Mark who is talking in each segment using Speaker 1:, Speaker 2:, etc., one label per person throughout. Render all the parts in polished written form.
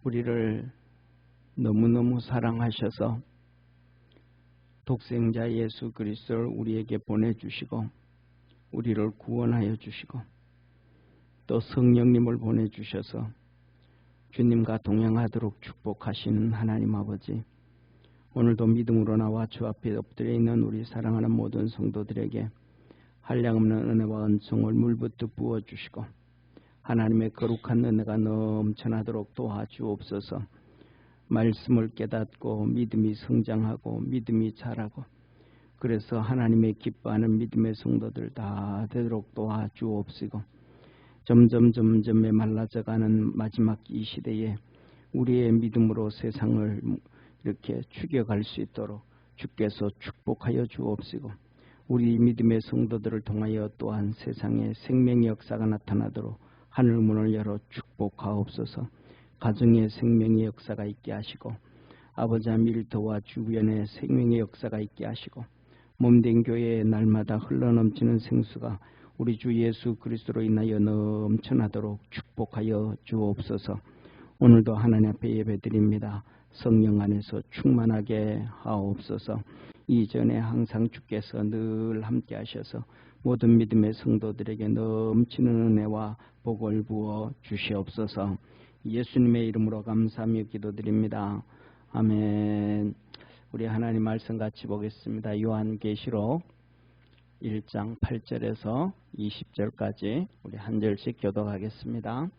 Speaker 1: 우리를 너무너무 사랑하셔서 독생자 예수 그리스도를 우리에게 보내주시고 우리를 구원하여 주시고 또 성령님을 보내주셔서 주님과 동행하도록 축복하시는 하나님 아버지, 오늘도 믿음으로 나와 주 앞에 엎드려 있는 우리 사랑하는 모든 성도들에게 한량없는 은혜와 은총을 물붓듯 부어주시고 하나님의 거룩한 은혜가 넘쳐나도록 도와주옵소서. 말씀을 깨닫고 믿음이 성장하고 믿음이 자라고 그래서 하나님의 기뻐하는 믿음의 성도들 다 되도록 도와주옵시고 점점 메말라져가는 마지막 이 시대에 우리의 믿음으로 세상을 이렇게 죽여갈 수 있도록 주께서 축복하여 주옵시고 우리 믿음의 성도들을 통하여 또한 세상에 생명의 역사가 나타나도록 하늘문을 열어 축복하옵소서. 가정의 생명의 역사가 있게 하시고 아버지 밀도와 주변에 생명의 역사가 있게 하시고 몸된 교회에 날마다 흘러넘치는 생수가 우리 주 예수 그리스도로 인하여 넘쳐나도록 축복하여 주옵소서. 오늘도 하나님 앞에 예배드립니다. 성령 안에서 충만하게 하옵소서. 이전에 항상 주께서 늘 함께 하셔서 모든 믿음의 성도들에게 넘치는 은혜와 복을 부어 주시옵소서. 예수님의 이름으로 감사하며 기도드립니다. 아멘. 우리 하나님 말씀 같이 보겠습니다. 요한계시록 1장 8절에서 20절까지 우리 한 절씩 교독하겠습니다.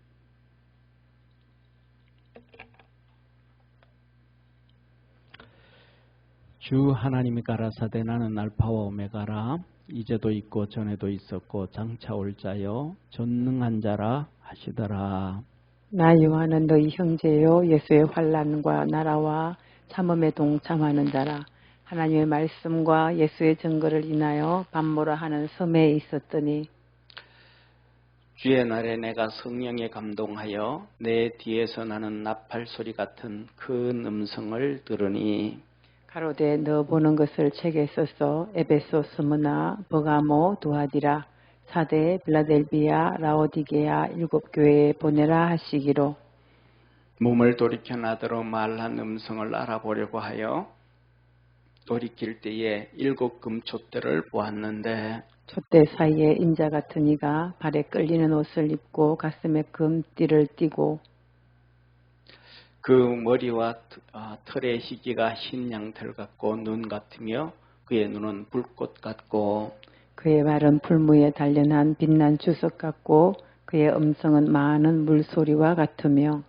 Speaker 1: 주 하나님이 가라사대 나는 알파와 오메가라 이제도 있고 전에도 있었고 장차 올 자요 전능한 자라 하시더라.
Speaker 2: 나 요한은 너희 형제요 예수의 환난과 나라와 참음에 동참하는 자라. 하나님의 말씀과 예수의 증거를 인하여 반모라 하는 섬에 있었더니
Speaker 1: 주의 날에 내가 성령에 감동하여 내 뒤에서 나는 나팔 소리 같은 큰 음성을 들으니
Speaker 2: 가로되 너 보는 것을 책에 써서 에베소, 스무나, 버가모, 두아디라, 사대, 빌라델비아, 라오디게아 일곱 교회에 보내라 하시기로.
Speaker 1: 몸을 돌이켜 나더러 말한 음성을 알아보려고 하여 돌이킬 때에 일곱 금촛대를 보았는데
Speaker 2: 촛대 사이에 인자 같은 이가 발에 끌리는 옷을 입고 가슴에 금띠를 띠고
Speaker 1: 그 머리와 털의 희기가 흰 양털 같고 눈 같으며 그의 눈은 불꽃 같고
Speaker 2: 그의 발은 풀무에 단련한 빛난 주석 같고 그의 음성은 많은 물소리와 같으며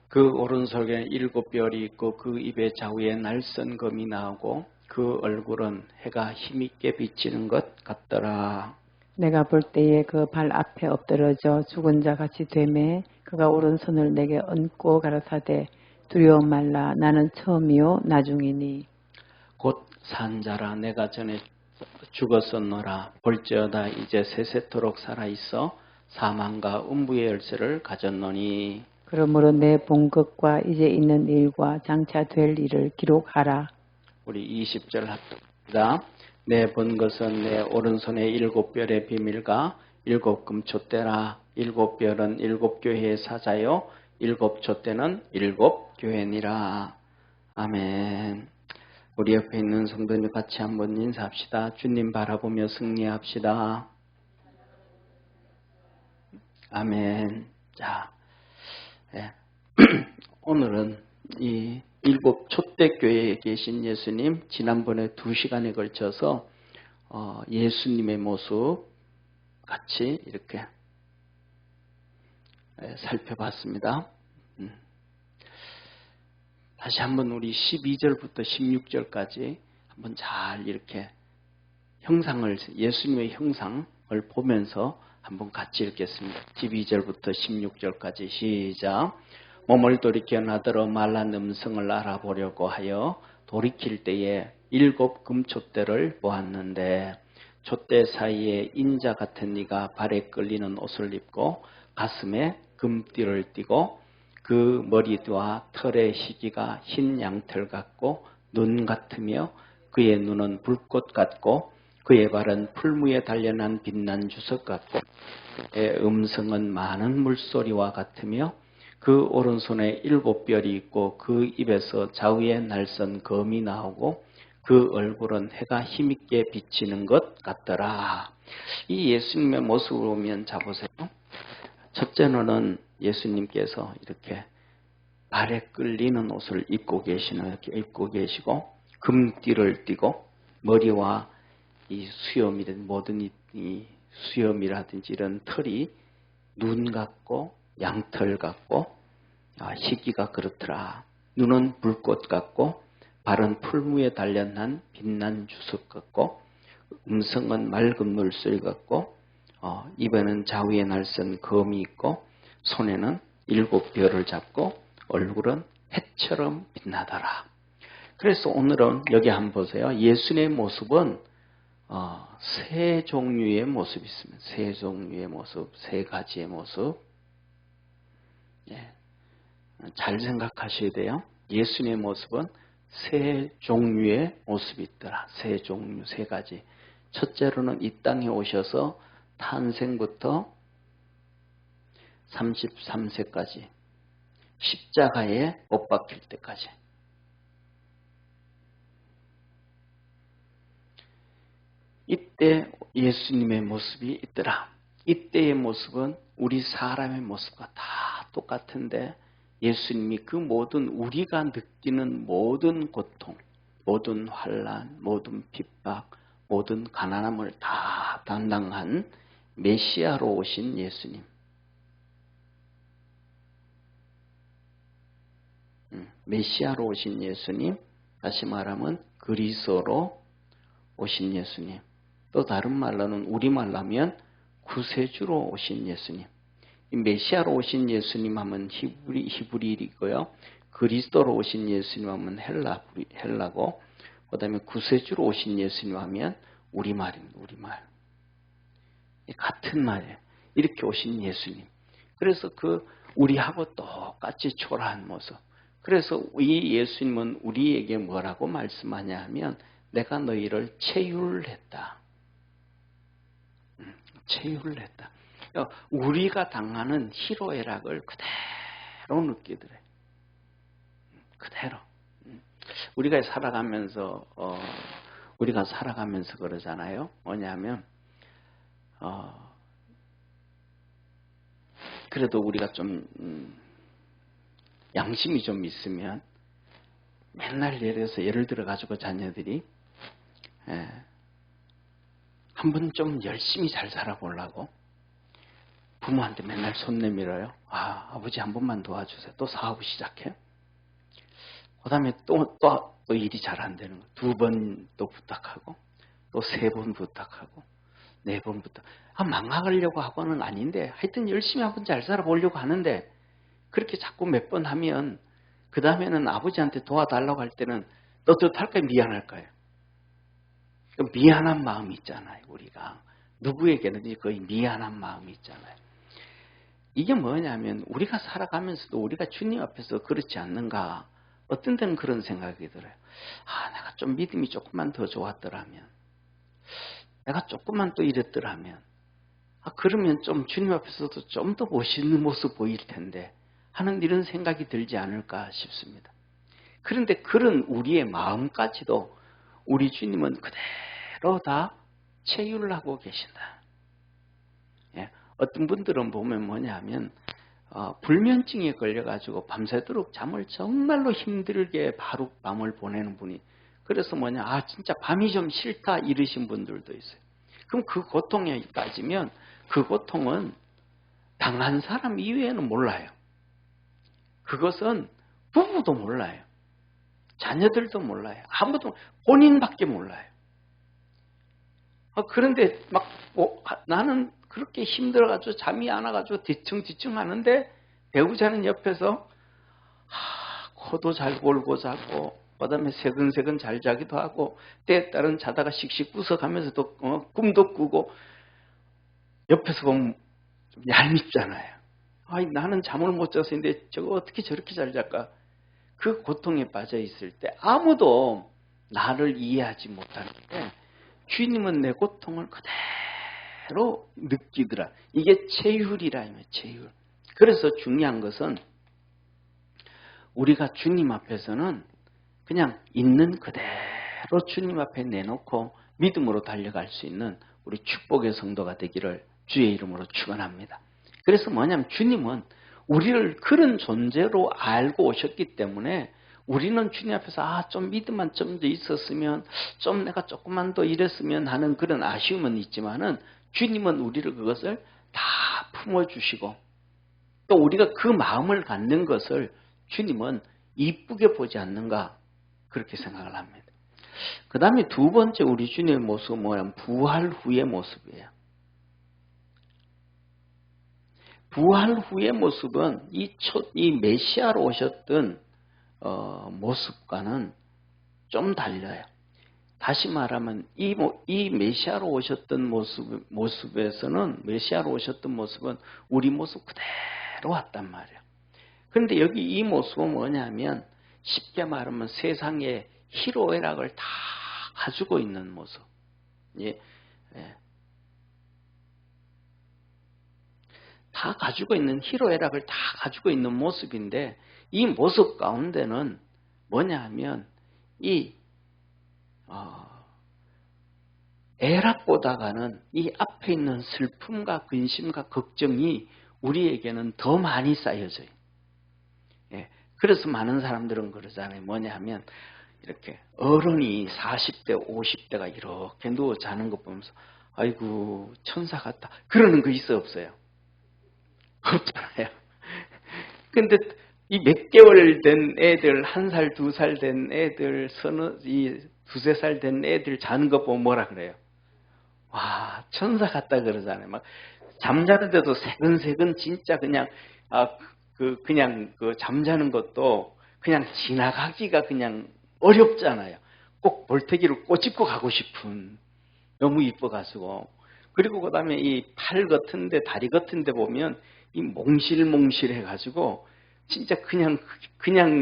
Speaker 1: 그 오른손에 일곱 별이 있고 그 입의 좌우에 날선 검이 나오고 그 얼굴은 해가 힘있게 비치는 것 같더라.
Speaker 2: 내가 볼 때에 그 발 앞에 엎드러져 죽은 자 같이 되매 그가 오른손을 내게 얹고 가라사대 두려워 말라 나는 처음이요 나중이니
Speaker 1: 곧 산자라 내가 전에 죽었었노라 볼지어다 이제 세세토록 살아있어 사망과 음부의 열쇠를 가졌노니
Speaker 2: 그러므로 내 본 것과 이제 있는 일과 장차 될 일을 기록하라.
Speaker 1: 우리 20절 합니다. 내 본 것은 내 오른손에 일곱 별의 비밀과 일곱 금촛대라. 일곱 별은 일곱 교회의 사자요 일곱 촛대는 일곱 교회니라. 아멘. 우리 옆에 있는 성도님 같이 한번 인사합시다. 주님 바라보며 승리합시다. 아멘. 자, 네. 오늘은 이 일곱 촛대 교회에 계신 예수님 지난번에 2시간에 걸쳐서 예수님의 모습 같이 이렇게 살펴봤습니다. 다시 한번 우리 12절부터 16절까지 한번 잘 이렇게 예수님의 형상을 보면서 한번 같이 읽겠습니다. 12절부터 16절까지 시작. 몸을 돌이켜 나더러 말란 음성을 알아보려고 하여 돌이킬 때에 일곱 금촛대를 보았는데 촛대 사이에 인자 같은 이가 발에 끌리는 옷을 입고 가슴에 금띠를 띠고 그 머리와 털의 희기가 흰 양털 같고 눈 같으며 그의 눈은 불꽃 같고 그의 발은 풀무에 단련한 빛난 주석 같고 그의 음성은 많은 물소리와 같으며 그 오른손에 7별이 있고 그 입에서 좌우에 날선 검이 나오고 그 얼굴은 해가 힘있게 비치는 것 같더라. 이 예수님의 모습을 보면 자 보세요. 첫째는 예수님께서 이렇게 발에 끌리는 옷을 입고 계시고 금띠를 띠고 머리와 이 수염이든 모든 이 수염이라든지 이런 털이 눈 같고 양털 같고 희기가 그렇더라. 눈은 불꽃 같고 발은 풀무에 단련한 빛난 주석 같고 음성은 맑은 물소리 같고 입에는 좌우에 날선 검이 있고 손에는 7별을 잡고 얼굴은 해처럼 빛나더라. 그래서 오늘은 여기 한번 보세요. 예수님의 모습은 세 종류의 모습이 있습니다. 세 종류의 모습, 세 가지의 모습. 예. 잘 생각하셔야 돼요. 예수님의 모습은 세 종류의 모습이 있더라. 세 종류, 세 가지. 첫째로는 이 땅에 오셔서 탄생부터 33세까지 십자가에 못 박힐 때까지. 이때 예수님의 모습이 있더라. 이때의 모습은 우리 사람의 모습과 다 똑같은데 예수님이 그 모든 우리가 느끼는 모든 고통, 모든 환난, 모든 핍박, 모든 가난함을 다 담당한 메시아로 오신 예수님. 메시아로 오신 예수님, 다시 말하면 그리스도로 오신 예수님. 또 다른 말로는 우리말로 하면 구세주로 오신 예수님. 이 메시아로 오신 예수님 하면 히브리이고요. 그리스도로 오신 예수님 하면 헬라고, 그 다음에 구세주로 오신 예수님 하면 우리말입니다. 우리말. 같은 말이에요. 이렇게 오신 예수님. 그래서 우리하고 똑같이 초라한 모습. 그래서 이 예수님은 우리에게 뭐라고 말씀하냐 하면 내가 너희를 체휼했다. 체휼했다. 우리가 당하는 희로애락을 그대로 느끼더래. 그대로. 우리가 살아가면서 그러잖아요. 뭐냐면 그래도 우리가 좀 양심이 좀 있으면 맨날 예를 들어 가지고 자녀들이 한번 좀 열심히 잘 살아보려고 부모한테 맨날 손 내밀어요. 아버지 한 번만 도와주세요. 또 사업을 시작해. 그 다음에 또 일이 잘 안 되는 거. 2번 또 부탁하고 또 3번 부탁하고 4번 부탁. 망하려고 하고는 아닌데 하여튼 열심히 한번 잘 살아보려고 하는데 그렇게 자꾸 몇 번 하면 그 다음에는 아버지한테 도와달라고 할 때는 떳떳할까요? 미안할까요? 미안한 마음이 있잖아요. 우리가 누구에게든지 거의 미안한 마음이 있잖아요. 이게 뭐냐면 우리가 살아가면서도 우리가 주님 앞에서 그렇지 않는가. 어떤 때는 그런 생각이 들어요. 내가 좀 믿음이 조금만 더 좋았더라면, 내가 조금만 또 이랬더라면, 그러면 좀 주님 앞에서도 좀 더 멋있는 모습 보일 텐데 하는 이런 생각이 들지 않을까 싶습니다. 그런데 그런 우리의 마음까지도 우리 주님은 그대로 다 체휼을 하고 계신다. 예, 어떤 분들은 보면 뭐냐면 불면증에 걸려가지고 밤새도록 잠을 정말로 힘들게 밤을 보내는 분이 그래서 진짜 밤이 좀 싫다 이러신 분들도 있어요. 그럼 그 고통에 따지면 그 고통은 당한 사람 이외에는 몰라요. 그것은 부부도 몰라요. 자녀들도 몰라요. 아무도 본인밖에 몰라요. 그런데 나는 그렇게 힘들어가지고 잠이 안 와가지고 뒤층뒤층 하는데 배우자는 옆에서 코도 잘 골고 자고 그 다음에 새근새근 잘 자기도 하고 때에 따른 자다가 씩씩 웃어가면서도 꿈도 꾸고 옆에서 보면 좀 얄밉잖아요. 나는 잠을 못 잤는데 저거 어떻게 저렇게 잘 잘까? 그 고통에 빠져 있을 때 아무도 나를 이해하지 못하는데 주님은 내 고통을 그대로 느끼더라. 이게 체휼이라. 체휼. 그래서 중요한 것은 우리가 주님 앞에서는 그냥 있는 그대로 주님 앞에 내놓고 믿음으로 달려갈 수 있는 우리 축복의 성도가 되기를 주의 이름으로 축원합니다. 그래서 뭐냐면 주님은 우리를 그런 존재로 알고 오셨기 때문에 우리는 주님 앞에서 좀 믿음만 좀 더 있었으면, 좀 내가 조금만 더 이랬으면 하는 그런 아쉬움은 있지만은 주님은 우리를 그것을 다 품어주시고 또 우리가 그 마음을 갖는 것을 주님은 이쁘게 보지 않는가 그렇게 생각을 합니다. 그 다음에 두 번째 우리 주님의 모습은 뭐냐면 부활 후의 모습이에요. 부활 후의 모습은 이 메시아로 오셨던 모습과는 좀 달라요. 다시 말하면 이 메시아로 오셨던 모습에서는 메시아로 오셨던 모습은 우리 모습 그대로 왔단 말이에요. 그런데 여기 이 모습은 뭐냐면 쉽게 말하면 세상의 희로애락을 다 가지고 있는 모습. 예. 다 가지고 있는 희로애락을 다 가지고 있는 모습인데 이 모습 가운데는 뭐냐 하면 이 애락보다는 이 앞에 있는 슬픔과 근심과 걱정이 우리에게는 더 많이 쌓여져요. 예. 그래서 많은 사람들은 그러잖아요. 뭐냐 하면 이렇게 어른이 40대, 50대가 이렇게 누워 자는 거 보면서 아이고 천사 같다. 그러는 거 있어 없어요? 없잖아요. 근데 이 몇 개월 된 애들, 1살, 2살 된 애들, 두세 살 된 애들 자는 거 보면 뭐라 그래요? 와, 천사 같다 그러잖아요. 막 잠자는데도 새근새근 진짜 그냥 그냥 잠자는 것도 그냥 지나가기가 그냥 어렵잖아요. 꼭 볼태기를 꼬집고 가고 싶은, 너무 이뻐가지고. 그리고 그 다음에 이 팔 같은데, 다리 같은데 보면 이 몽실몽실해가지고 진짜 그냥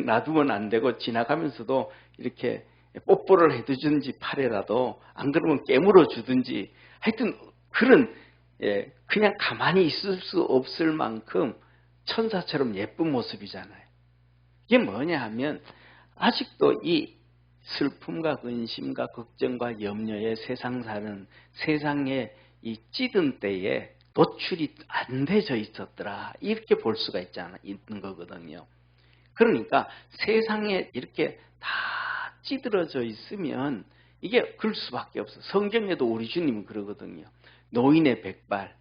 Speaker 1: 놔두면 안 되고 지나가면서도 이렇게 뽀뽀를 해주든지 팔에라도 안 그러면 깨물어 주든지 하여튼 그런 그냥 가만히 있을 수 없을 만큼 천사처럼 예쁜 모습이잖아요. 이게 뭐냐 하면 아직도 이 슬픔과 근심과 걱정과 염려에 세상 사는 세상의 이 찌든 때에 노출이 안 돼져 있었더라. 이렇게 볼 수가 있는 거거든요. 그러니까 세상에 이렇게 다 찌들어져 있으면 이게 그럴 수밖에 없어. 성경에도 우리 주님은 그러거든요. 노인의 백발,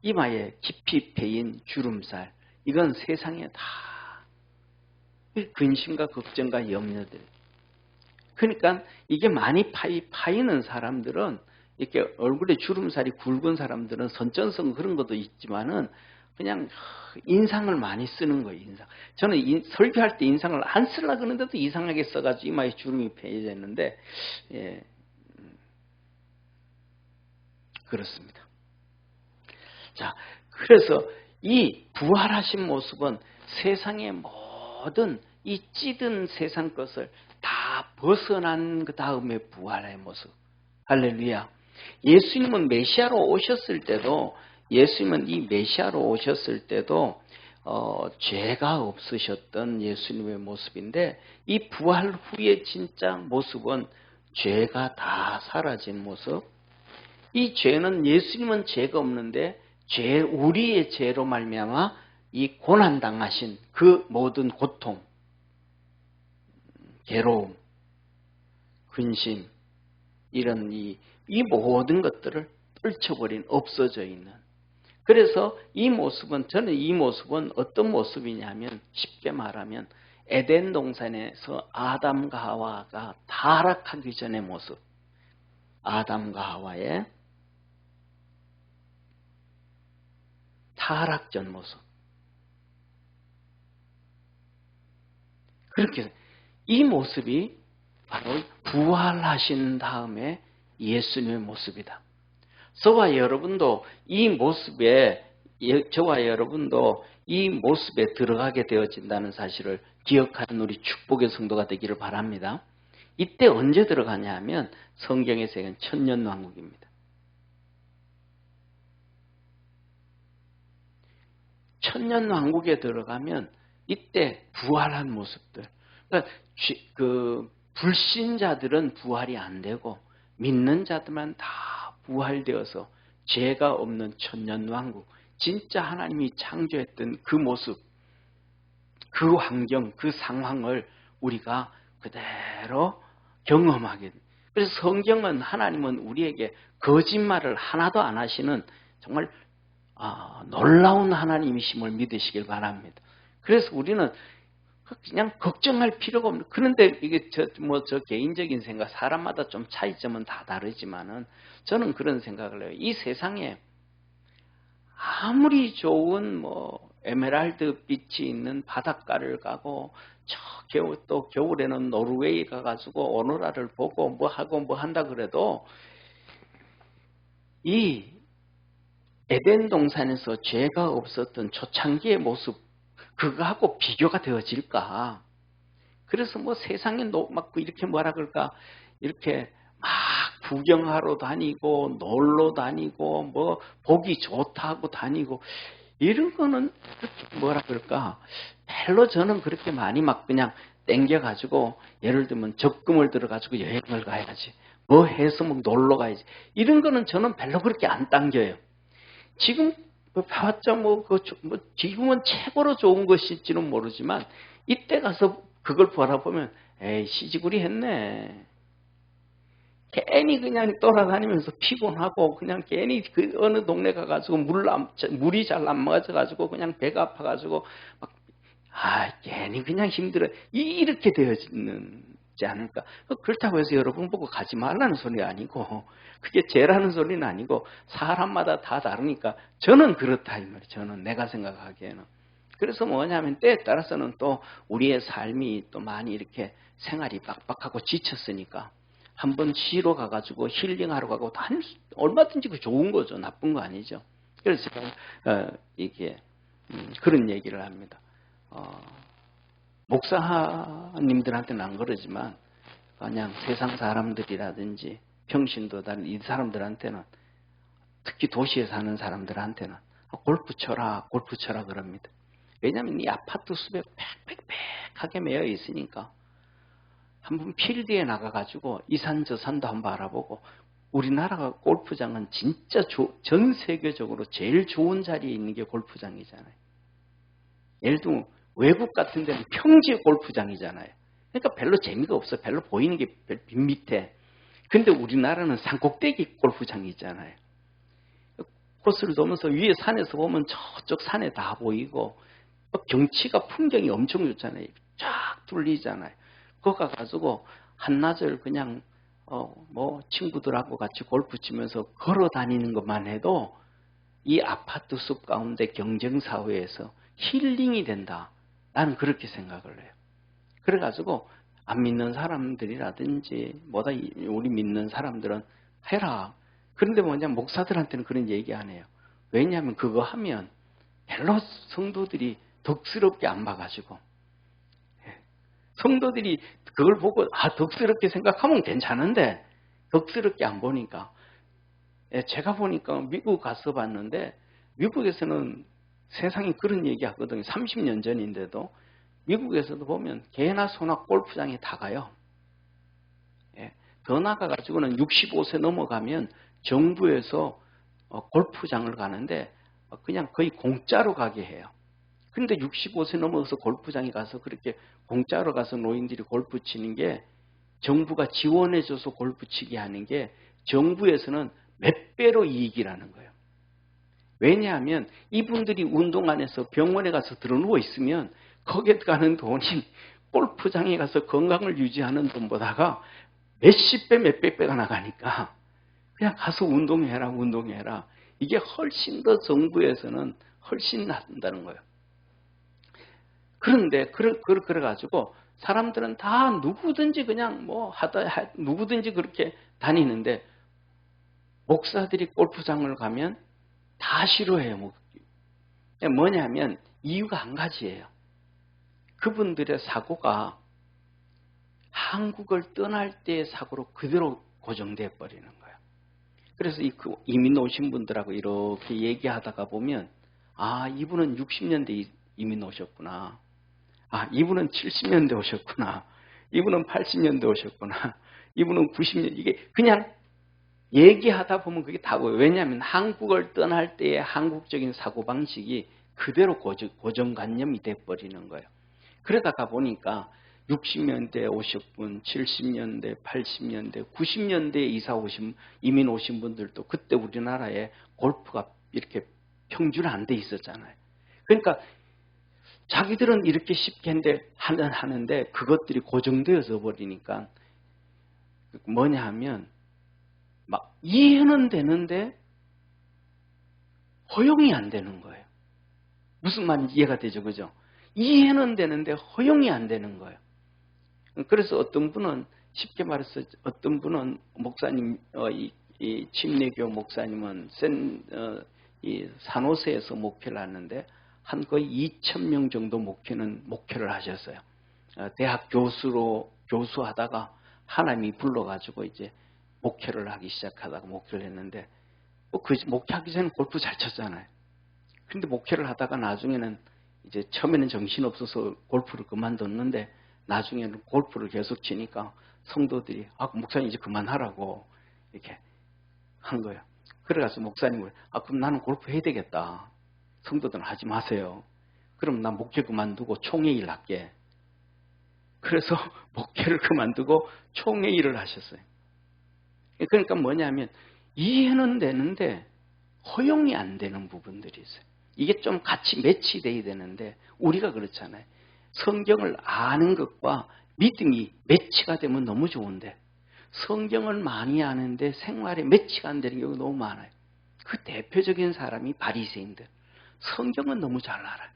Speaker 1: 이마에 깊이 패인 주름살. 이건 세상에 다 근심과 걱정과 염려들. 그러니까 이게 많이 파이는 사람들은 이렇게 얼굴에 주름살이 굵은 사람들은 선전성 그런 것도 있지만은 그냥 인상을 많이 쓰는 거예요. 인상. 저는 설교할 때 인상을 안 쓰려고 그러는데도 이상하게 써가지고 이마에 주름이 패여져 있는데 그렇습니다. 자, 그래서 이 부활하신 모습은 세상의 모든 이 찌든 세상 것을 다 벗어난 그 다음에 부활의 모습. 할렐루야. 예수님은 메시아로 오셨을 때도 죄가 없으셨던 예수님의 모습인데 이 부활 후의 진짜 모습은 죄가 다 사라진 모습. 이 죄는 예수님은 죄가 없는데 우리의 죄로 말미암아 이 고난 당하신 그 모든 고통, 괴로움, 근심 이런 이 모든 것들을 떨쳐버린 없어져 있는. 그래서 저는 이 모습은 어떤 모습이냐면 쉽게 말하면 에덴 동산에서 아담과 하와가 타락하기 전의 모습. 아담과 하와의 타락 전 모습. 그렇게 이 모습이 바로 부활하신 다음에 예수님의 모습이다. 저와 여러분도 이 모습에 들어가게 되어진다는 사실을 기억하는 우리 축복의 성도가 되기를 바랍니다. 이때 언제 들어가냐 하면 성경에서는 천년왕국입니다. 천년왕국에 들어가면 이때 부활한 모습들. 그러니까 불신자들은 부활이 안 되고 믿는 자들만 다 부활되어서 죄가 없는 천년왕국, 진짜 하나님이 창조했던 그 모습, 그 환경, 그 상황을 우리가 그대로 경험하게 됩니다. 그래서 성경은, 하나님은 우리에게 거짓말을 하나도 안 하시는 정말 놀라운 하나님이심을 믿으시길 바랍니다. 그래서 우리는 그냥 걱정할 필요가 없는. 그런데 이게 저 개인적인 생각, 사람마다 좀 차이점은 다 다르지만은 저는 그런 생각을 해요. 이 세상에 아무리 좋은 에메랄드 빛이 있는 바닷가를 가고 또 겨울에는 노르웨이 가가지고 오로라를 보고 뭐 하고 뭐 한다 그래도 이 에덴 동산에서 죄가 없었던 초창기의 모습, 그거하고 비교가 되어질까? 그래서 세상에 막 이렇게 뭐라 그럴까? 이렇게 막 구경하러 다니고 놀러 다니고 뭐 보기 좋다고 다니고 이런 거는 뭐라 그럴까? 별로 저는 그렇게 많이 막 그냥 땡겨가지고, 예를 들면 적금을 들어가지고 여행을 가야지, 뭐 해서 뭐 놀러 가야지, 이런 거는 저는 별로 그렇게 안 당겨요. 지금 봐봤자 지금은 최고로 좋은 것일지는 모르지만 이때 가서 그걸 바라보면 에이 시지구리 했네. 괜히 그냥 돌아다니면서 피곤하고 그냥 괜히 그 어느 동네 가가지고 물이 잘 안 맞아가지고 그냥 배가 아파가지고 괜히 그냥 힘들어. 이렇게 되어지지 않을까. 그렇다고 해서 여러분 보고 가지 말라는 소리 아니고, 그게 죄라는 소리는 아니고, 사람마다 다 다르니까 저는 그렇다 이 말이에요. 저는 내가 생각하기에는. 그래서 뭐냐면 때에 따라서는 또 우리의 삶이 또 많이 이렇게 생활이 빡빡하고 지쳤으니까 한번 쉬러 가가지고 힐링하러 가고 얼마든지 그 좋은 거죠. 나쁜 거 아니죠. 그래서 제가 이게 그런 얘기를 합니다. 목사님들한테는 안 그러지만 그냥 세상 사람들이라든지 평신도들 이 사람들한테는, 특히 도시에 사는 사람들한테는 골프 쳐라 그럽니다. 왜냐하면 이 아파트 숲에 빽빽빽하게 매여 있으니까 한번 필드에 나가가지고 이 산 저 산도 한번 알아보고, 우리나라가 골프장은 진짜 전 세계적으로 제일 좋은 자리에 있는 게 골프장이잖아요. 예를 들면 외국 같은 데는 평지 골프장이잖아요. 그러니까 별로 재미가 없어요. 별로 보이는 게 밑에. 근데 우리나라는 산꼭대기 골프장이 있잖아요. 코스를 도면서 위에 산에서 보면 저쪽 산에 다 보이고 경치가, 풍경이 엄청 좋잖아요. 쫙 뚫리잖아요. 그거 가가지고 한낮을 그냥 친구들하고 같이 골프 치면서 걸어 다니는 것만 해도 이 아파트 숲 가운데 경쟁사회에서 힐링이 된다. 나는 그렇게 생각을 해요. 그래가지고 안 믿는 사람들이라든지 우리 믿는 사람들은 해라. 그런데 목사들한테는 그런 얘기 안 해요. 왜냐하면 그거 하면 별로 성도들이 덕스럽게 안 봐가지고, 성도들이 그걸 보고 덕스럽게 생각하면 괜찮은데 덕스럽게 안 보니까, 제가 보니까 미국 가서 봤는데 미국에서는 세상이 그런 얘기 하거든요. 30년 전인데도 미국에서도 보면 개나 소나 골프장에 다 가요. 더 나가가지고는 65세 넘어가면 정부에서 골프장을 가는데 그냥 거의 공짜로 가게 해요. 근데 65세 넘어서 골프장에 가서 그렇게 공짜로 가서 노인들이 골프 치는 게, 정부가 지원해줘서 골프 치게 하는 게 정부에서는 몇 배로 이익이라는 거예요. 왜냐하면 이분들이 운동 안 해서 병원에 가서 들어누워 있으면 거기에 가는 돈이 골프장에 가서 건강을 유지하는 돈보다가 몇십 배, 몇백 배가 나가니까 그냥 가서 운동해라. 이게 훨씬 더 정부에서는 훨씬 낫다는 거예요. 그런데 그래가지고 사람들은 다 누구든지 그냥 누구든지 그렇게 다니는데, 목사들이 골프장을 가면 다 싫어해요. 뭐냐면 이유가 한 가지예요. 그분들의 사고가 한국을 떠날 때의 사고로 그대로 고정돼 버리는 거예요. 그래서 이민 오신 분들하고 이렇게 얘기하다가 보면 이분은 60년대 이민 오셨구나. 아, 이분은 70년대 오셨구나. 이분은 80년대 오셨구나. 이분은 90년. 이게 그냥 얘기하다 보면 그게 다 보여요. 왜냐하면 한국을 떠날 때의 한국적인 사고방식이 그대로 고정관념이 돼버리는 거예요. 그러다가 보니까 60년대 오셨분, 70년대, 80년대, 90년대에 이민 오신 분들도 그때 우리나라에 골프가 이렇게 평준 안 돼 있었잖아요. 그러니까 자기들은 이렇게 쉽게 하는데 그것들이 고정되어져 버리니까 뭐냐 하면 막 이해는 되는데 허용이 안 되는 거예요. 무슨 말인지 이해가 되죠, 그죠? 이해는 되는데 허용이 안 되는 거예요. 그래서 어떤 분은 쉽게 말해서 어떤 분은 목사님, 이 침례교 목사님은 이 산호세에서 목회를 하는데 한 거의 2,000명 정도 목회를 하셨어요. 대학 교수하다가 하나님이 불러가지고 이제 목회를 하기 시작하다가 목회를 했는데 그 목회하기 전에 골프 잘 쳤잖아요. 근데 목회를 하다가 나중에는 이제 처음에는 정신없어서 골프를 그만뒀는데 나중에는 골프를 계속 치니까 성도들이 목사님 이제 그만하라고 이렇게 한 거예요. 그래가지고 목사님을 그럼 나는 골프 해야 되겠다. 성도들은 하지 마세요. 그럼 난 목회 그만두고 총회 일 할게. 그래서 목회를 그만두고 총회 일을 하셨어요. 그러니까 뭐냐면 이해는 되는데 허용이 안 되는 부분들이 있어요. 이게 좀 같이 매치돼야 되는데 우리가 그렇잖아요. 성경을 아는 것과 믿음이 매치가 되면 너무 좋은데 성경을 많이 아는데 생활에 매치가 안 되는 경우가 너무 많아요. 그 대표적인 사람이 바리새인들. 성경은 너무 잘 알아요.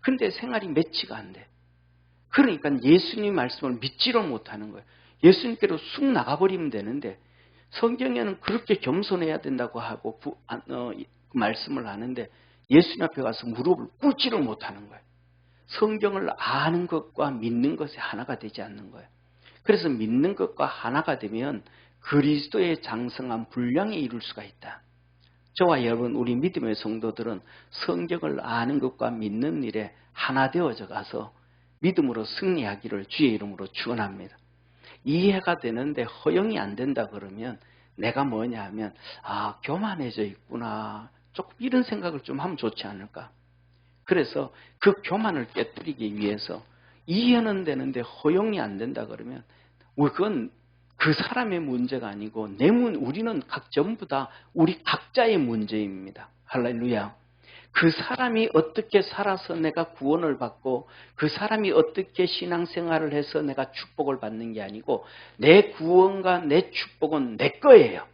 Speaker 1: 그런데 생활이 매치가 안 돼. 그러니까 예수님 말씀을 믿지를 못하는 거예요. 예수님께로 쑥 나가버리면 되는데 성경에는 그렇게 겸손해야 된다고 하고 말씀을 하는데 예수님 앞에 가서 무릎을 꿇지를 못하는 거예요. 성경을 아는 것과 믿는 것이 하나가 되지 않는 거예요. 그래서 믿는 것과 하나가 되면 그리스도의 장성한 분량에 이룰 수가 있다. 저와 여러분 우리 믿음의 성도들은 성경을 아는 것과 믿는 일에 하나 되어져 가서 믿음으로 승리하기를 주의 이름으로 축원합니다. 이해가 되는데 허용이 안 된다 그러면 내가 뭐냐 하면 교만해져 있구나. 조금 이런 생각을 좀 하면 좋지 않을까. 그래서 그 교만을 깨뜨리기 위해서 이해는 되는데 허용이 안 된다 그러면 그건 그 사람의 문제가 아니고 우리는 전부 다 우리 각자의 문제입니다. 할렐루야. 그 사람이 어떻게 살아서 내가 구원을 받고 그 사람이 어떻게 신앙생활을 해서 내가 축복을 받는 게 아니고 내 구원과 내 축복은 내 거예요.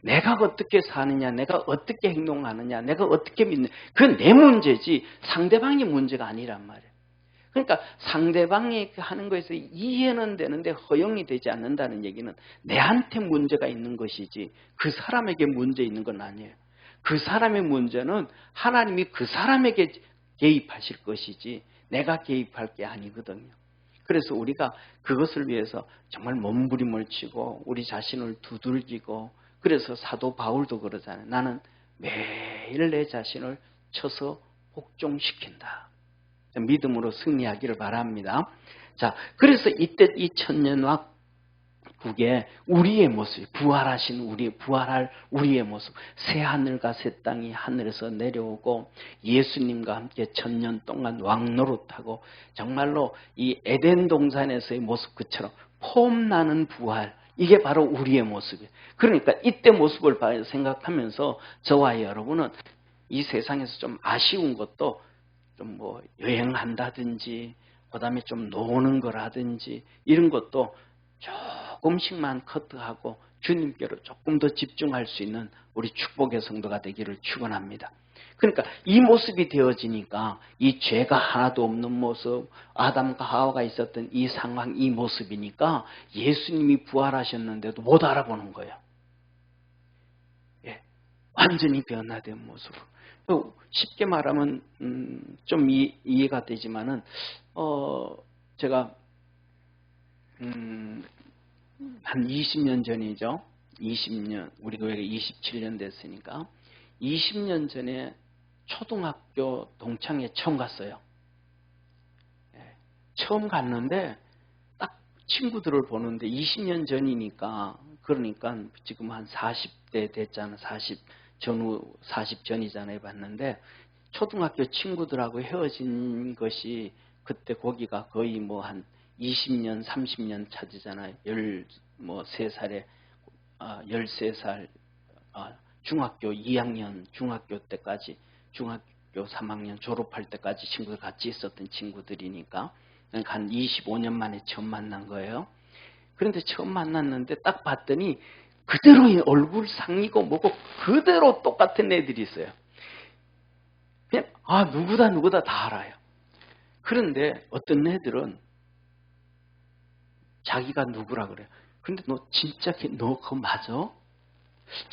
Speaker 1: 내가 어떻게 사느냐, 내가 어떻게 행동하느냐, 내가 어떻게 믿느냐, 그건 내 문제지 상대방의 문제가 아니란 말이에요. 그러니까 상대방이 하는 것에서 이해는 되는데 허용이 되지 않는다는 얘기는 내한테 문제가 있는 것이지 그 사람에게 문제 있는 건 아니에요. 그 사람의 문제는 하나님이 그 사람에게 개입하실 것이지 내가 개입할 게 아니거든요. 그래서 우리가 그것을 위해서 정말 몸부림을 치고 우리 자신을 두들기고 그래서 사도 바울도 그러잖아요. 나는 매일 내 자신을 쳐서 복종시킨다. 믿음으로 승리하기를 바랍니다. 자, 그래서 이때 이 천년왕국에 우리의 모습, 부활할 우리의 모습, 새 하늘과 새 땅이 하늘에서 내려오고 예수님과 함께 천년 동안 왕노릇하고 정말로 이 에덴 동산에서의 모습 그처럼 폼나는 부활, 이게 바로 우리의 모습이에요. 그러니까 이때 모습을 생각하면서 저와 여러분은 이 세상에서 좀 아쉬운 것도 좀 여행한다든지 그다음에 좀 노는 거라든지 이런 것도 조금씩만 커트하고 주님께로 조금 더 집중할 수 있는 우리 축복의 성도가 되기를 축원합니다. 그러니까 이 모습이 되어지니까 이 죄가 하나도 없는 모습, 아담과 하와가 있었던 이 상황, 이 모습이니까 예수님이 부활하셨는데도 못 알아보는 거예요. 완전히 변화된 모습으로. 쉽게 말하면 좀 이해가 되지만은 제가 한 20년 전이죠. 20년 우리 교회가 27년 됐으니까 20년 전에 초등학교 동창회 처음 갔어요. 처음 갔는데 딱 친구들을 보는데 20년 전이니까 그러니까 지금 한 40대 됐잖아. 40 전후 40 전이잖아요. 봤는데 초등학교 친구들하고 헤어진 것이 그때 거기가 거의 뭐 한 20년, 30년 차지잖아요. 13살에 13살 중학교 2학년 중학교 때까지 중학교 3학년 졸업할 때까지 친구들 같이 있었던 친구들이니까 그러니까 한 25년 만에 처음 만난 거예요. 그런데 처음 만났는데 딱 봤더니 그대로 얼굴 상이고 뭐고 그대로 똑같은 애들이 있어요. 그냥 누구다 다 알아요. 그런데 어떤 애들은 자기가 누구라 그래요. 근데 너 진짜 너 그거 맞아?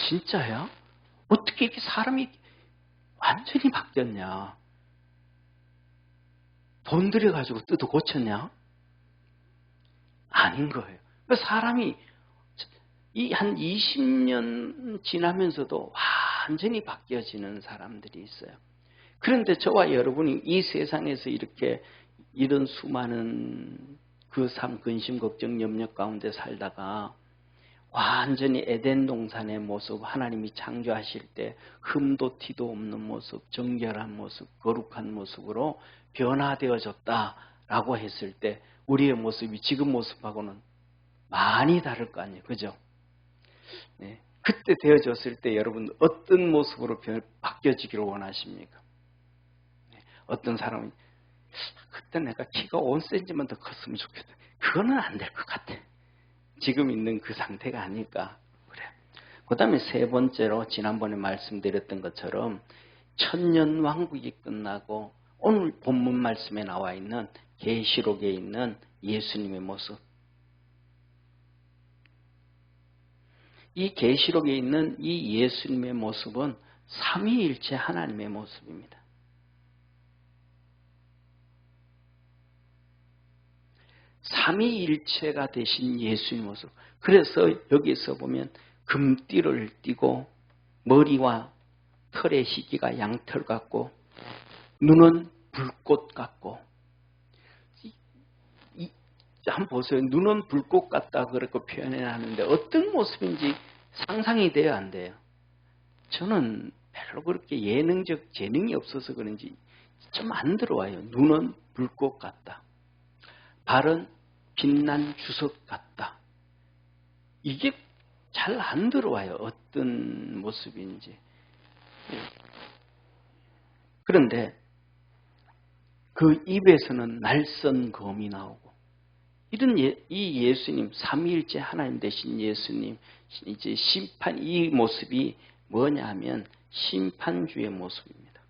Speaker 1: 진짜야? 어떻게 이렇게 사람이 완전히 바뀌었냐? 돈 들여가지고 뜯어 고쳤냐? 아닌 거예요. 사람이 이 한 20년 지나면서도 완전히 바뀌어지는 사람들이 있어요. 그런데 저와 여러분이 이 세상에서 이렇게 이런 수많은 그 삶, 근심, 걱정, 염려 가운데 살다가 완전히 에덴 동산의 모습, 하나님이 창조하실 때 흠도 티도 없는 모습, 정결한 모습, 거룩한 모습으로 변화되어졌다라고 했을 때 우리의 모습이 지금 모습하고는 많이 다를 거 아니에요. 그죠? 네. 그때 되어졌을 때 여러분 어떤 모습으로 바뀌어지기를 원하십니까? 네. 어떤 사람은 그때 내가 키가 5cm만 더 컸으면 좋겠다. 그거는 안 될 것 같아. 지금 있는 그 상태가 아닐까. 그래. 그 다음에 세 번째로 지난번에 말씀드렸던 것처럼 천년 왕국이 끝나고 오늘 본문 말씀에 나와 있는 계시록에 있는 예수님의 모습. 이 계시록에 있는 이 예수님의 모습은 삼위일체 하나님의 모습입니다. 삼위일체가 되신 예수의 모습. 그래서 여기서 보면 금띠를 띠고 머리와 털의 희기가 양털 같고 눈은 불꽃 같고 한번 보세요. 눈은 불꽃 같다 그렇게 표현해 놨는데 어떤 모습인지 상상이 돼요, 안 돼요? 저는 별로 그렇게 예능적 재능이 없어서 그런지 좀 안 들어와요. 눈은 불꽃 같다. 발은 빛난 주석 같다. 이게 잘 안 들어와요. 어떤 모습인지. 그런데 그 입에서는 날선 검이 나오고 이런 이 예수님, 삼위일체 하나님 되신 예수님, 이제 심판, 이 모습이 뭐냐 하면 심판주의 모습입니다.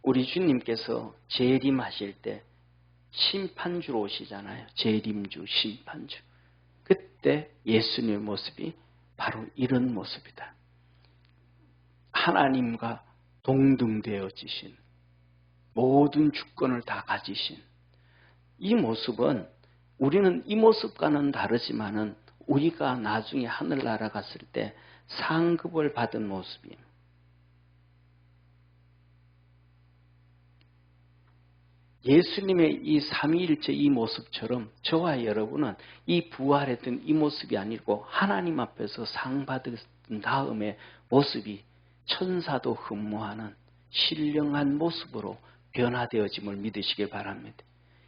Speaker 1: 우리 주님께서 재림하실 때 심판주로 오시잖아요. 재림주, 심판주. 그때 예수님의 모습이 바로 이런 모습이다. 하나님과 동등되어지신 모든 주권을 다 가지신 이 모습은 우리는 이 모습과는 다르지만은 우리가 나중에 하늘나라 갔을 때 상급을 받은 모습이에요. 예수님의 이 삼위일체 이 모습처럼 저와 여러분은 이 부활했던 이 모습이 아니고 하나님 앞에서 상 받은 다음에 모습이 천사도 흠모하는 신령한 모습으로 변화되어짐을 믿으시길 바랍니다.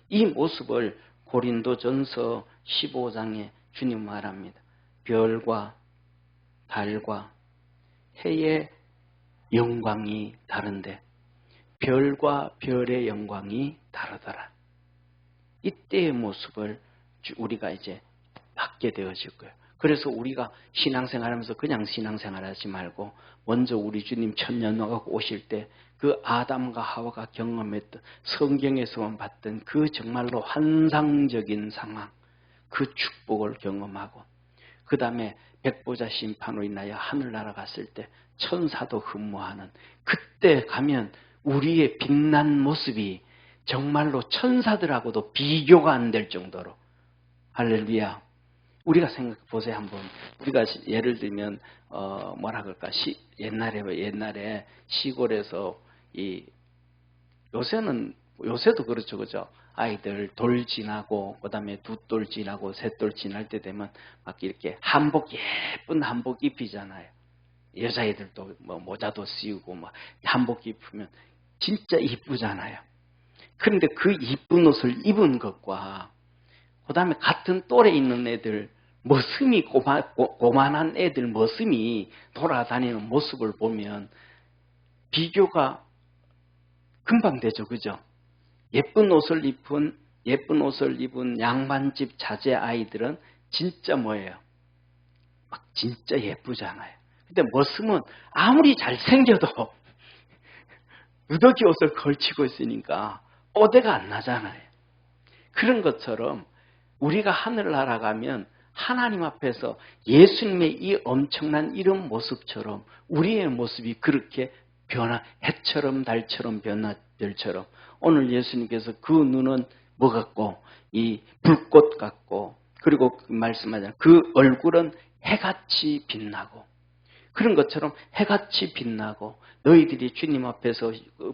Speaker 1: 이 모습을 고린도전서 15장에 주님 말합니다. 별과 달과 해의 영광이 다른데 별과 별의 영광이 다르더라. 이때의 모습을 우리가 이제 받게 되어질 거예요. 그래서 우리가 신앙생활하면서 그냥 신앙생활하지 말고 먼저 우리 주님 천년왕국 오실 때 그 아담과 하와가 경험했던 성경에서만 봤던 그 정말로 환상적인 상황, 그 축복을 경험하고 그 다음에 백보자 심판으로 인하여 하늘나라 갔을 때 천사도 흠모하는 그때 가면 우리의 빛난 모습이 정말로 천사들하고도 비교가 안 될 정도로 할렐루야. 우리가 생각해 보세요 한번. 우리가 예를 들면 뭐라 그럴까 옛날에 시골에서 이 요새도 그렇죠, 그죠? 아이들 돌 지나고 그다음에 두 돌 지나고 세 돌 지날 때 되면 막 이렇게 예쁜 한복 입히잖아요. 여자애들도 뭐 모자도 씌우고 막 한복 입으면 진짜 이쁘잖아요. 그런데 그 이쁜 옷을 입은 것과 그다음에 같은 또래 있는 애들 머슴이 고만한 애들 머슴이 돌아다니는 모습을 보면 비교가 금방 되죠, 그죠? 예쁜 옷을 입은 양반집 자제 아이들은 진짜 뭐예요? 막 진짜 예쁘잖아요. 근데 머슴은 아무리 잘생겨도 누더기 옷을 걸치고 있으니까 어대가 안 나잖아요. 그런 것처럼 우리가 하늘나라 가면 하나님 앞에서 예수님의 이 엄청난 이런 모습처럼 우리의 모습이 그렇게 해처럼 달처럼 별처럼 오늘 예수님께서 그 눈은 뭐 같고 이 불꽃 같고 그리고 말씀하잖아요. 그 얼굴은 해같이 빛나고 그런 것처럼 해같이 빛나고 너희들이 주님 앞에서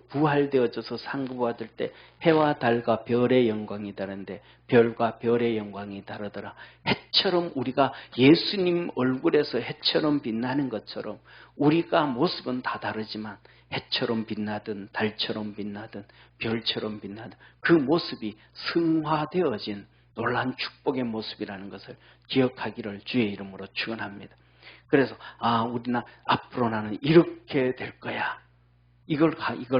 Speaker 1: 부활되어져서 상급받을 때 해와 달과 별의 영광이 다른데 별과 별의 영광이 다르더라. 해처럼 우리가 예수님 얼굴에서 해처럼 빛나는 것처럼 우리가 모습은 다 다르지만 해처럼 빛나든 달처럼 빛나든 별처럼 빛나든 그 모습이 승화되어진 놀라운 축복의 모습이라는 것을 기억하기를 주의 이름으로 축원합니다. 그래서 우리는 앞으로 나는 이렇게 될 거야. 이걸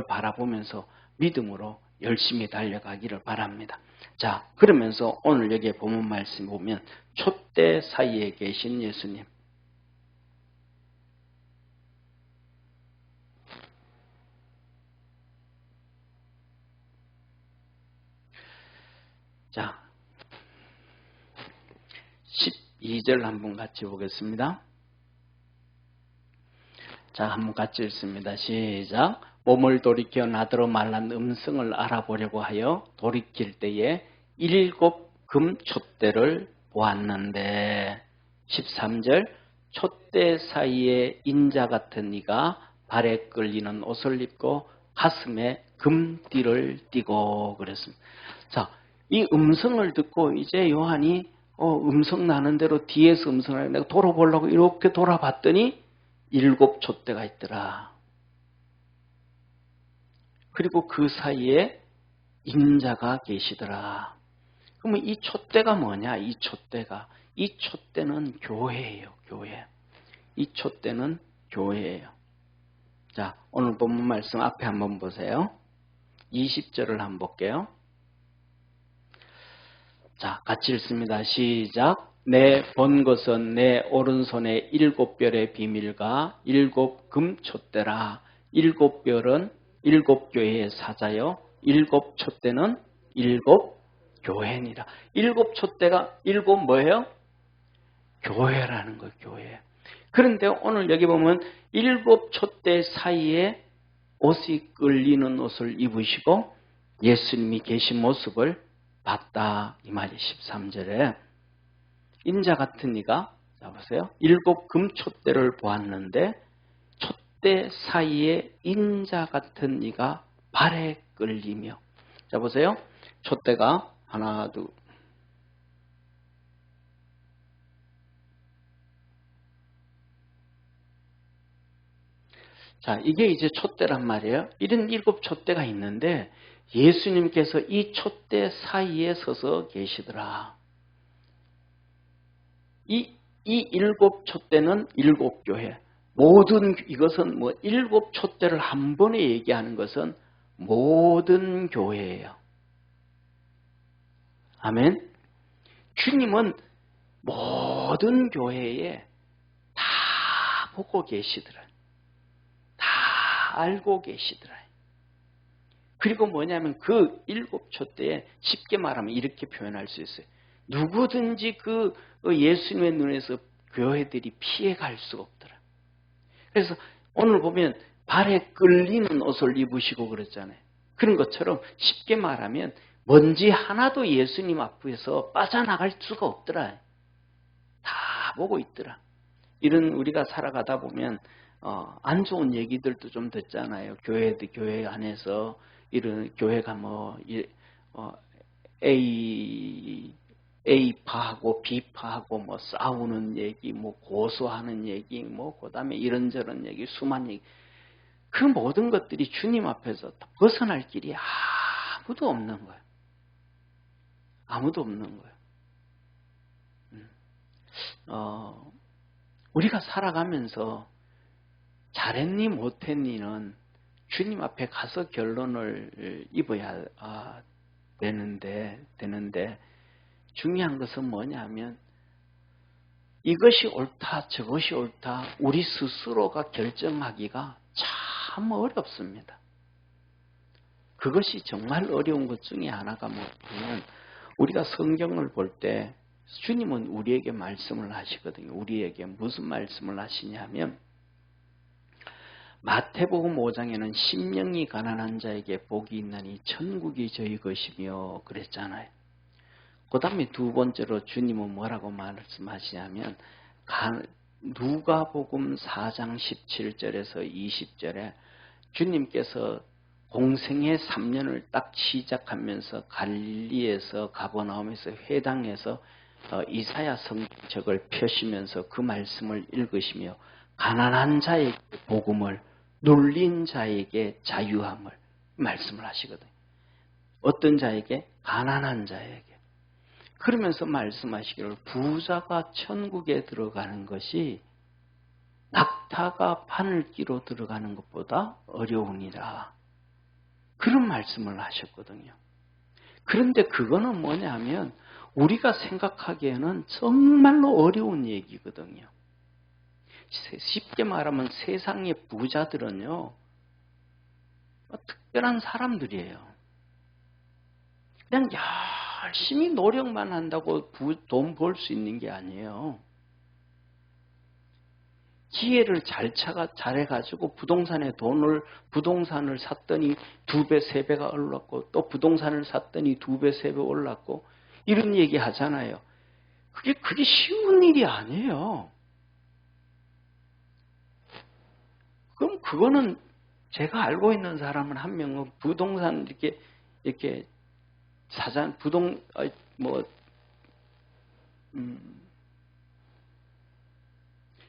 Speaker 1: 바라보면서 믿음으로 열심히 달려가기를 바랍니다. 자, 그러면서 오늘 여기에 본문 말씀 보면 촛대 사이에 계신 예수님. 자, 12절 한번 같이 보겠습니다. 자, 한번 같이 읽습니다. 시작. 몸을 돌이켜 나더러 말란 음성을 알아보려고 하여 돌이킬 때에 7 금촛대를 보았는데 13절 촛대 사이에 인자 같은 이가 발에 끌리는 옷을 입고 가슴에 금띠를 띠고 그랬습니다. 자, 이 음성을 듣고 이제 요한이 음성 나는 대로 뒤에서 음성을 내가 돌아보려고 이렇게 돌아봤더니 7 촛대가 있더라. 그리고 그 사이에 인자가 계시더라. 그러면 이 촛대가 뭐냐? 이 촛대는 교회예요. 교회. 이 촛대는 교회예요. 자, 오늘 본문 말씀 앞에 한번 보세요. 20절을 한번 볼게요. 자, 같이 읽습니다. 시작. 내 본 것은 내 오른손에 7별의 비밀과 7 금촛대라. 7별은 7 교회의 사자요. 7 촛대는 7 교회니라. 7 촛대가 7 뭐예요? 교회라는 거예요. 교회. 그런데 오늘 여기 보면 7 촛대 사이에 옷이 끌리는 옷을 입으시고 예수님이 계신 모습을 봤다. 이 말이 13절에 인자 같은 이가 자 보세요. 7 금촛대를 보았는데 촛대 사이에 인자 같은 이가 발에 끌리며 자 보세요. 촛대가 하나 둘 자, 이게 이제 촛대란 말이에요. 이런 7 촛대가 있는데 예수님께서 이 촛대 사이에 서서 계시더라. 이 7 촛대는 7 교회. 모든 이것은 7 촛대를 한 번에 얘기하는 것은 모든 교회예요. 아멘. 주님은 모든 교회에 다 보고 계시더라. 다 알고 계시더라. 그리고 뭐냐면 그 7 촛대에 쉽게 말하면 이렇게 표현할 수 있어요. 누구든지 그 예수님의 눈에서 교회들이 피해갈 수가 없더라. 그래서 오늘 보면 발에 끌리는 옷을 입으시고 그랬잖아요. 그런 것처럼 쉽게 말하면 먼지 하나도 예수님 앞에서 빠져나갈 수가 없더라. 다 보고 있더라. 이런 우리가 살아가다 보면 안 좋은 얘기들도 좀 듣잖아요. 교회 안에서 이런 교회가 A파하고 B파하고 싸우는 얘기, 고소하는 얘기, 그다음에 이런저런 얘기, 수많은 얘기. 그 모든 것들이 주님 앞에서 벗어날 길이 아무도 없는 거예요. 아무도 없는 거예요. 우리가 살아가면서 잘했니 못했니는 주님 앞에 가서 결론을 입어야 되는데 중요한 것은 뭐냐면 이것이 옳다 저것이 옳다 우리 스스로가 결정하기가 참 어렵습니다. 그것이 정말 어려운 것 중에 하나가 뭐냐면 우리가 성경을 볼 때 주님은 우리에게 말씀을 하시거든요. 우리에게 무슨 말씀을 하시냐면 마태복음 5장에는 심령이 가난한 자에게 복이 있나니 천국이 저희 것이며 그랬잖아요. 그 다음에 두 번째로 주님은 뭐라고 말씀하시냐면 누가복음 4장 17절에서 20절에 주님께서 공생의 3년을 딱 시작하면서 갈릴리에서 가버나움에서 회당에서 이사야 성경책을 펴시면서 그 말씀을 읽으시며 가난한 자에게 복음을 눌린 자에게 자유함을 말씀을 하시거든요. 어떤 자에게? 가난한 자에게. 그러면서 말씀하시기를 부자가 천국에 들어가는 것이 낙타가 바늘기로 들어가는 것보다 어려우니라. 그런 말씀을 하셨거든요. 그런데 그거는 뭐냐면 우리가 생각하기에는 정말로 어려운 얘기거든요. 쉽게 말하면 세상의 부자들은요, 특별한 사람들이에요. 그냥 열심히 노력만 한다고 돈 벌 수 있는 게 아니에요. 기회를 잘해가지고 부동산을 샀더니 2배, 3배가 올랐고, 또 부동산을 샀더니 2배, 3배 올랐고, 이런 얘기 하잖아요. 그게 쉬운 일이 아니에요. 그럼 그거는 제가 알고 있는 사람은 한 명은 부동산 이렇게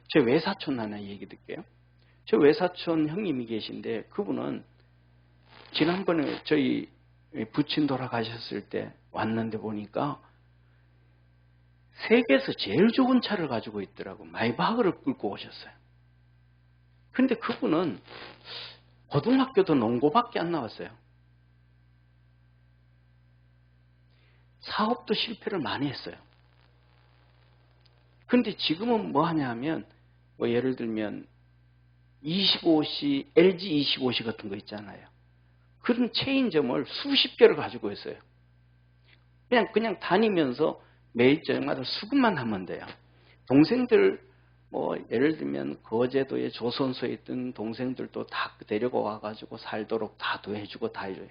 Speaker 1: 제 외사촌 하나 얘기 드릴게요. 저 외사촌 형님이 계신데 그분은 지난번에 저희 부친 돌아가셨을 때 왔는데 보니까 세계에서 제일 좋은 차를 가지고 있더라고. 마이바흐를 끌고 오셨어요. 근데 그분은 고등학교도 농고밖에 안 나왔어요. 사업도 실패를 많이 했어요. 근데 지금은 뭐 하냐면 예를 들면 25시, LG 25시 같은 거 있잖아요. 그런 체인점을 수십 개를 가지고 있어요. 그냥 다니면서 매일 저녁마다 수급만 하면 돼요. 동생들 예를 들면 거제도에 조선소에 있던 동생들도 다 데리고 와가지고 살도록 다 도와주고 다 해줘요.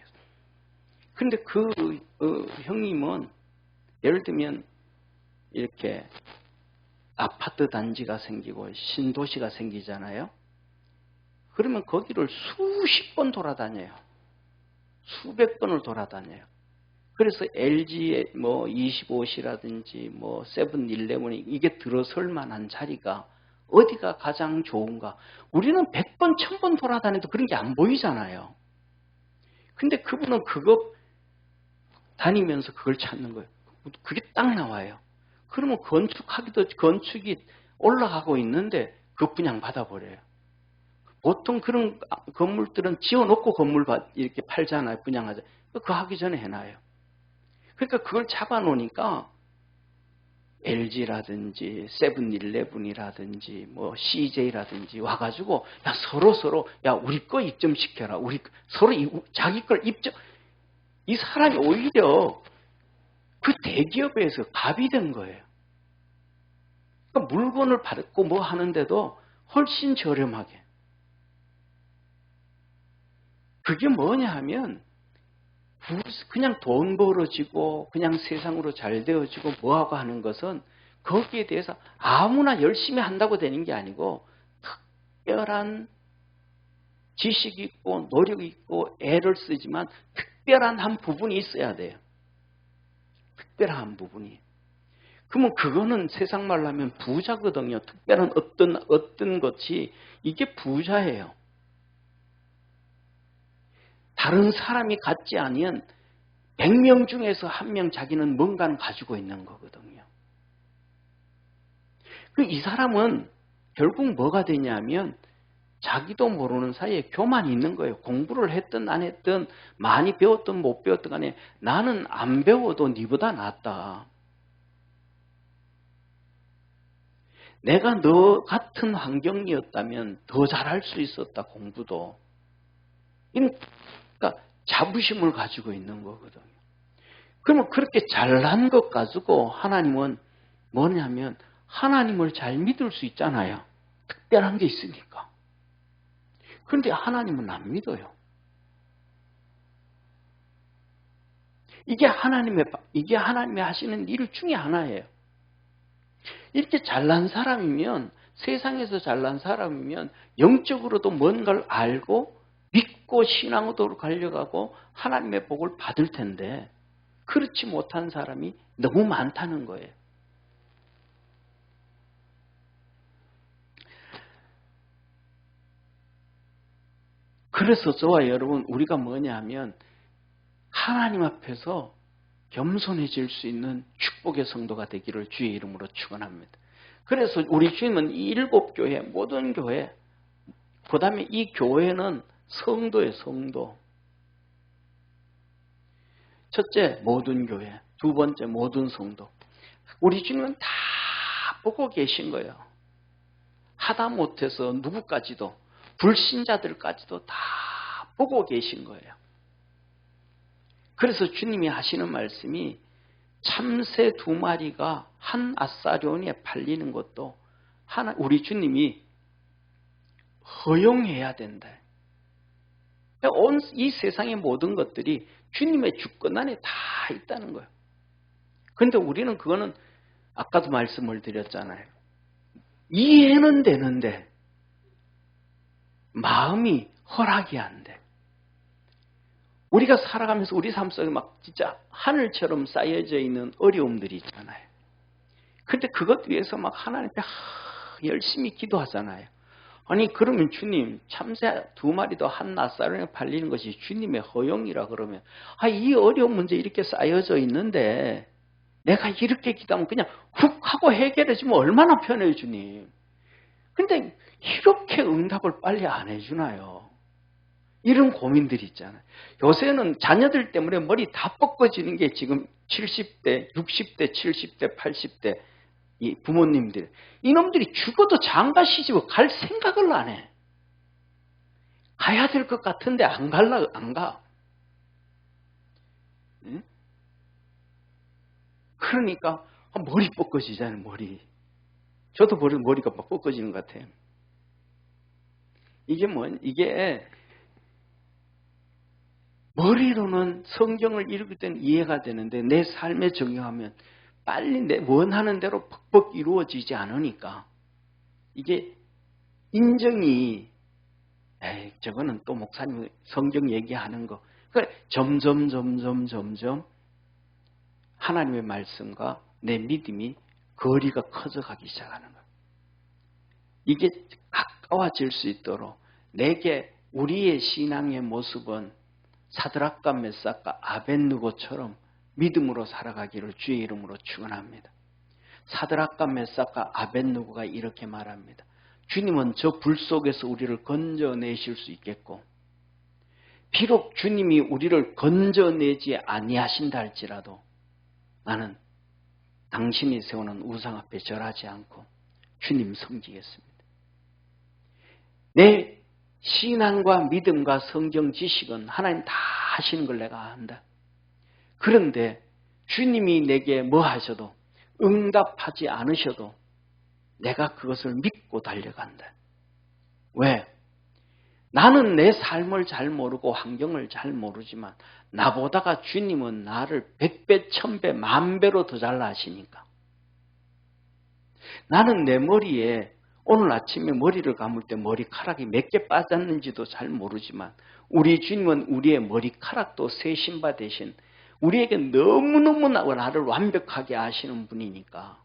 Speaker 1: 근데 그 형님은 예를 들면 이렇게 아파트 단지가 생기고 신도시가 생기잖아요. 그러면 거기를 수십 번 돌아다녀요. 수백 번을 돌아다녀요. 그래서 LG의 25시라든지 세븐일레븐이 이게 들어설 만한 자리가 어디가 가장 좋은가? 우리는 100번, 1000번 돌아다녀도 그런 게 안 보이잖아요. 근데 그분은 그거 다니면서 그걸 찾는 거예요. 그게 딱 나와요. 그러면 건축이 올라가고 있는데 그 분양 받아버려요. 보통 그런 건물들은 지어놓고 건물 이렇게 팔잖아요. 분양하자. 그거 하기 전에 해놔요. 그러니까 그걸 잡아놓으니까 LG라든지 세븐일레븐이라든지 CJ라든지 와가지고 서로 우리 거 입점시켜라. 우리 서로 자기 걸 입점. 이 사람이 오히려 그 대기업에서 갑이 된 거예요. 그러니까 물건을 받고 하는데도 훨씬 저렴하게. 그게 뭐냐 하면 그냥 돈 벌어지고 그냥 세상으로 잘 되어지고 뭐하고 하는 것은 거기에 대해서 아무나 열심히 한다고 되는 게 아니고 특별한 지식 있고 노력 있고 애를 쓰지만 특별한 한 부분이 있어야 돼요. 특별한 한 부분이. 그러면 그거는 세상 말로 하면 부자거든요. 특별한 어떤 것이 이게 부자예요. 다른 사람이 갖지 않으면 100명 중에서 1명 자기는 뭔가는 가지고 있는 거거든요. 이 사람은 결국 뭐가 되냐면 자기도 모르는 사이에 교만이 있는 거예요. 공부를 했든 안 했든 많이 배웠든 못 배웠든 간에 나는 안 배워도 니보다 낫다. 내가 너 같은 환경이었다면 더 잘할 수 있었다, 공부도. 그러니까 자부심을 가지고 있는 거거든요. 그러면 그렇게 잘난 것 가지고 하나님은 뭐냐면 하나님을 잘 믿을 수 있잖아요. 특별한 게 있으니까. 그런데 하나님은 안 믿어요. 이게 하나님이 하시는 일 중에 하나예요. 이렇게 잘난 사람이면, 세상에서 잘난 사람이면 영적으로도 뭔가를 알고 믿고 신앙으로 달려가고 하나님의 복을 받을 텐데 그렇지 못한 사람이 너무 많다는 거예요. 그래서 저와 여러분, 우리가 뭐냐 하면 하나님 앞에서 겸손해질 수 있는 축복의 성도가 되기를 주의 이름으로 축원합니다. 그래서 우리 주님은 이 7교회, 모든 교회, 그 다음에 이 교회는 성도의 성도. 첫째, 모든 교회. 두 번째, 모든 성도. 우리 주님은 다 보고 계신 거예요. 하다못해서 누구까지도, 불신자들까지도 다 보고 계신 거예요. 그래서 주님이 하시는 말씀이 참새 2마리가 한 아사리온에 팔리는 것도 우리 주님이 허용해야 된다. 이 세상의 모든 것들이 주님의 주권 안에 다 있다는 거예요. 그런데 우리는 그거는 아까도 말씀을 드렸잖아요. 이해는 되는데 마음이 허락이 안 돼. 우리가 살아가면서 우리 삶 속에 막 진짜 하늘처럼 쌓여져 있는 어려움들이 있잖아요. 근데 그것 위해서 막 하나님께 열심히 기도하잖아요. 아니 그러면 주님, 참새 2마리도 한 낫사론에 팔리는 것이 주님의 허용이라 그러면 이 어려운 문제 이렇게 쌓여져 있는데 내가 이렇게 기도하면 그냥 훅 하고 해결해 주면 얼마나 편해요, 주님. 근데 이렇게 응답을 빨리 안 해주나요? 이런 고민들이 있잖아요. 요새는 자녀들 때문에 머리 다 뻗어지는 게 지금 70대, 60대, 70대, 80대 이 부모님들. 이놈들이 죽어도 장가 시집을 갈 생각을 안 해. 가야 될 것 같은데 안 가. 응? 그러니까 머리 뻗어지잖아요, 머리. 저도 머리가 막 뻗어지는 것 같아요. 이게 머리로는 성경을 읽을 때는 이해가 되는데 내 삶에 적용하면 빨리 내 원하는 대로 퍽퍽 이루어지지 않으니까 이게 인정이 저거는 또 목사님 성경 얘기하는 거 점점 하나님의 말씀과 내 믿음이 거리가 커져가기 시작하는 거예요. 이게 가까워질 수 있도록 내게 우리의 신앙의 모습은 사드락과 메삭과 아벳느고처럼 믿음으로 살아가기를 주의 이름으로 축원합니다. 사드락과 메삭과 아벳느고가 이렇게 말합니다. 주님은 저 불 속에서 우리를 건져내실 수 있겠고 비록 주님이 우리를 건져내지 아니하신다 할지라도 나는 당신이 세우는 우상 앞에 절하지 않고 주님 섬기겠습니다. 내 신앙과 믿음과 성경 지식은 하나님 다 하시는 걸 내가 안다. 그런데 주님이 내게 뭐 하셔도 응답하지 않으셔도 내가 그것을 믿고 달려간다. 왜? 나는 내 삶을 잘 모르고 환경을 잘 모르지만 나보다가 주님은 나를 100배, 1000배, 10,000배로 더 잘 아시니까. 나는 내 머리에 오늘 아침에 머리를 감을 때 머리카락이 몇 개 빠졌는지도 잘 모르지만 우리 주님은 우리의 머리카락도 세신 바 되신 우리에게 너무너무나 나를 완벽하게 아시는 분이니까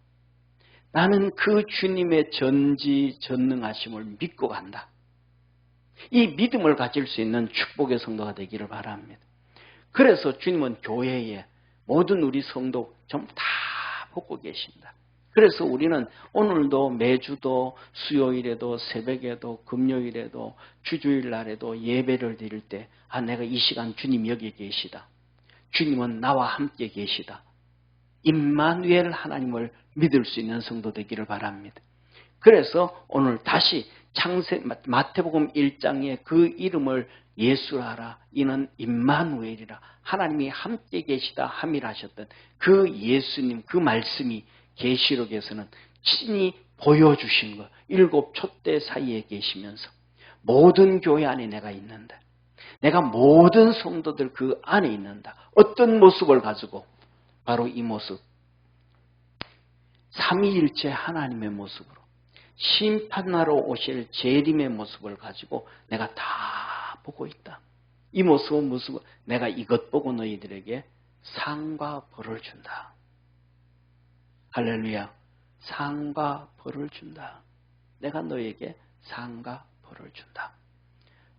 Speaker 1: 나는 그 주님의 전지전능하심을 믿고 간다. 이 믿음을 가질 수 있는 축복의 성도가 되기를 바랍니다. 그래서 주님은 교회에 모든 우리 성도 전부 다 보고 계신다. 그래서 우리는 오늘도 매주도 수요일에도 새벽에도 금요일에도 주주일날에도 예배를 드릴 때 내가 이 시간 주님 여기 계시다. 주님은 나와 함께 계시다. 임마누엘 하나님을 믿을 수 있는 성도 되기를 바랍니다. 그래서 오늘 다시 마태복음 1장에 그 이름을 예수라라. 이는 임마누엘이라. 하나님이 함께 계시다 함이라 하셨던 그 예수님 그 말씀이 계시록에서는 친히 보여주신 것. 7 촛대 사이에 계시면서 모든 교회 안에 내가 있는다. 내가 모든 성도들 그 안에 있는다. 어떤 모습을 가지고? 바로 이 모습. 삼위일체 하나님의 모습으로 심판하러 오실 재림의 모습을 가지고 내가 다 보고 있다. 이 모습은 무슨 내가 이것 보고 너희들에게 상과 벌을 준다. 할렐루야. 상과 벌을 준다. 내가 너에게 상과 벌을 준다.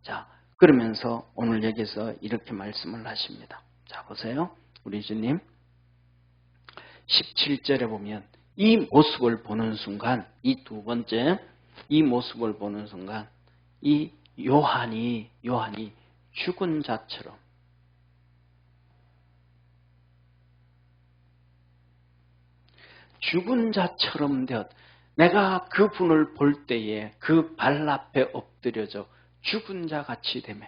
Speaker 1: 자, 그러면서 오늘 여기서 이렇게 말씀을 하십니다. 자, 보세요. 우리 주님 17절에 보면 이 모습을 보는 순간, 이 두 번째 이 모습을 보는 순간 이 요한이 죽은 자처럼 되었. 내가 그분을 볼 때에 그 발 앞에 엎드려져 죽은 자 같이 되며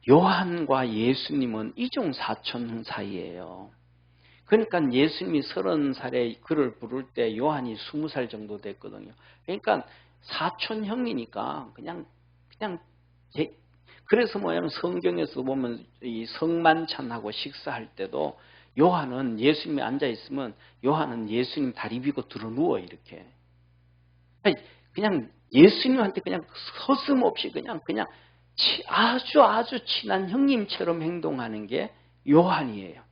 Speaker 1: 요한과 예수님은 이중사촌 사이예요. 그러니까 예수님이 30살에 그를 부를 때 요한이 20살 정도 됐거든요. 그러니까 사촌 형이니까 그냥 그래서 뭐냐면 성경에서 보면 이 성만찬하고 식사할 때도 요한은 예수님이 앉아 있으면 요한은 예수님 다리 비고 들어 누워 이렇게. 그냥 예수님한테 그냥 서슴없이 그냥 아주 친한 형님처럼 행동하는 게 요한이에요.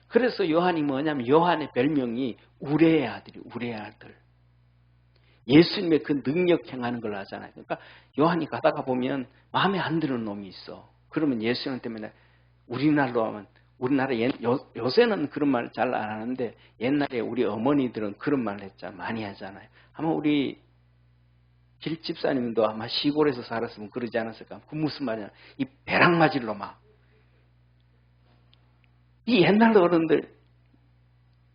Speaker 1: 그래서 요한이 뭐냐면 요한의 별명이 우레의 아들. 예수님의 그 능력 행하는 걸 하잖아요. 그러니까 요한이 가다가 보면 마음에 안 드는 놈이 있어. 그러면 예수님한테 맨날 우리나라 요새는 그런 말 잘 안 하는데 옛날에 우리 어머니들은 그런 말 했잖아. 많이 하잖아요. 아마 우리 길집사님도 아마 시골에서 살았으면 그러지 않았을까. 그 무슨 말이냐. 이 배랑 맞을 놈아. 이 옛날 어른들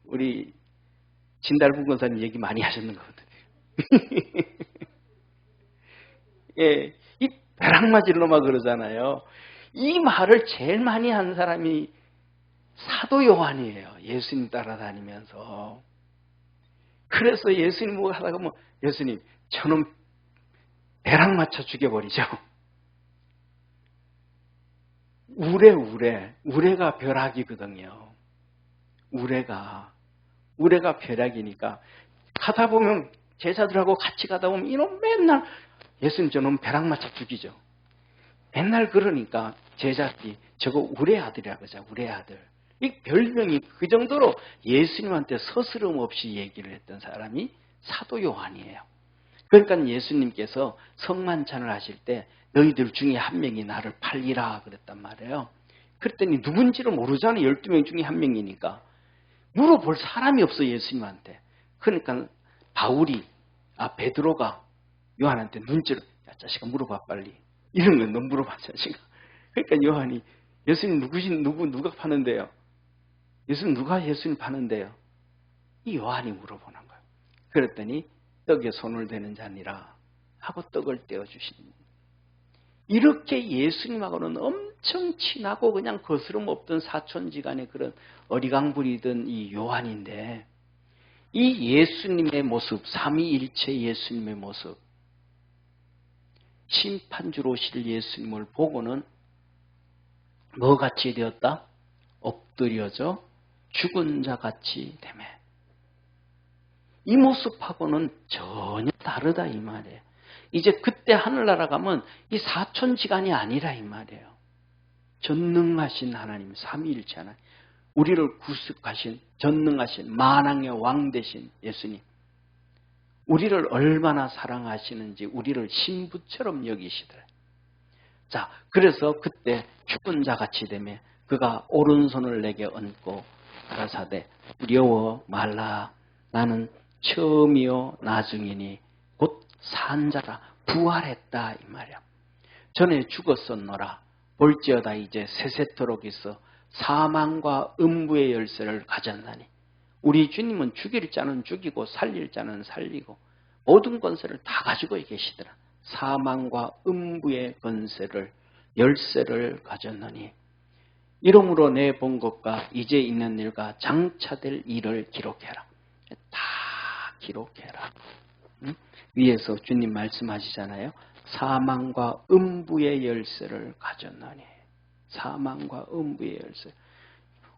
Speaker 1: 우리 진달분 권사님 얘기 많이 하셨는 거거든요. 예, 이 벼락맞을로만 그러잖아요. 이 말을 제일 많이 한 사람이 사도 요한이에요. 예수님 따라다니면서. 그래서 예수님 뭐 하다가 예수님 저놈 벼락 맞춰 죽여버리죠. 우레가 벼락이거든요. 우레가 벼락이니까 가다 보면 제자들하고 같이 가다 보면 이놈 맨날 예수님 저놈 벼락 맞춰 죽이죠. 맨날 그러니까 제자들이 저거 우레 아들이라고 그러죠. 우레 아들. 이 별명이 그 정도로 예수님한테 서스럼 없이 얘기를 했던 사람이 사도 요한이에요. 그러니까 예수님께서 성만찬을 하실 때 너희들 중에 한 명이 나를 팔리라 그랬단 말이에요. 그랬더니 누군지를 모르잖아요. 12명 중에 한 명이니까. 물어볼 사람이 없어 예수님한테. 그러니까 베드로가 요한한테 눈치를 야 자식아 물어봐 빨리. 이런 건 너 물어봐 자식아. 그러니까 요한이 예수님 누가 파는데요? 누가 예수님 파는데요? 이 요한이 물어보는 거예요. 그랬더니 떡에 손을 대는 자니라 하고 떡을 떼어주십니다. 이렇게 예수님하고는 엄청 친하고 그냥 거스름 없던 사촌지간의 그런 어리광부리던 이 요한인데 이 예수님의 모습, 삼위일체 예수님의 모습, 심판주로 오실 예수님을 보고는 뭐같이 되었다? 엎드려져 죽은 자같이 되매. 이 모습하고는 전혀 다르다 이 말이에요. 이제 그때 하늘나라 가면 이 사촌지간이 아니라 이 말이에요. 전능하신 하나님, 삼위일체 하나님, 우리를 구속하신 전능하신 만왕의 왕 되신 예수님, 우리를 얼마나 사랑하시는지 우리를 신부처럼 여기시더라. 자, 그래서 그때 죽은 자같이 되며 그가 오른손을 내게 얹고 가라사대 두려워 말라. 나는 처음이요 나중이니 곧 산자라. 부활했다 이 말이야. 전에 죽었었노라. 볼지어다 이제 세세토록 있어 사망과 음부의 열쇠를 가졌나니. 우리 주님은 죽일 자는 죽이고 살릴 자는 살리고 모든 권세를 다 가지고 계시더라. 사망과 음부의 권세를 열쇠를 가졌나니 이러므로 내 본 것과 이제 있는 일과 장차될 일을 기록해라. 다 기록해라. 응? 위에서 주님 말씀하시잖아요. 사망과 음부의 열쇠를 가졌나니. 사망과 음부의 열쇠.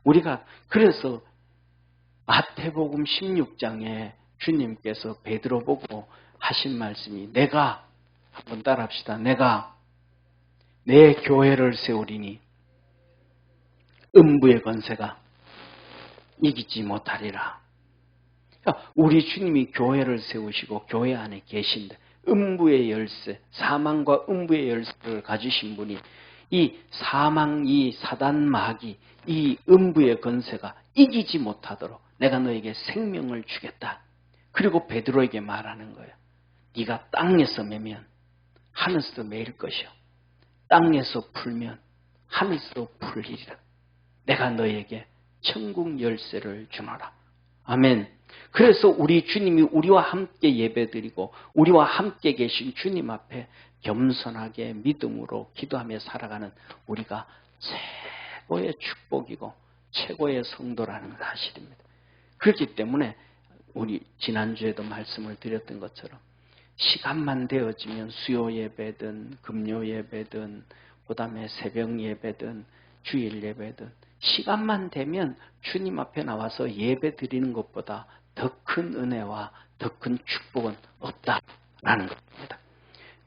Speaker 1: 우리가 그래서 마태복음 16장에 주님께서 베드로 보고 하신 말씀이 내가 한번 따라합시다. 내가 내 교회를 세우리니 음부의 권세가 이기지 못하리라. 그러니까 우리 주님이 교회를 세우시고 교회 안에 계신데 음부의 열쇠, 사망과 음부의 열쇠를 가지신 분이 이 사망, 이 사단 마귀, 이 음부의 권세가 이기지 못하도록 내가 너에게 생명을 주겠다. 그리고 베드로에게 말하는 거예요. 네가 땅에서 매면 하늘에서 매일 것이요. 땅에서 풀면 하늘에서 풀리리라. 내가 너에게 천국 열쇠를 주노라. 아멘. 그래서 우리 주님이 우리와 함께 예배드리고 우리와 함께 계신 주님 앞에 겸손하게 믿음으로 기도하며 살아가는 우리가 최고의 축복이고 최고의 성도라는 사실입니다. 그렇기 때문에 우리 지난주에도 말씀을 드렸던 것처럼 시간만 되어지면 수요 예배든 금요 예배든 그다음에 새벽 예배든 주일 예배든 시간만 되면 주님 앞에 나와서 예배 드리는 것보다 더 큰 은혜와 더 큰 축복은 없다라는 겁니다.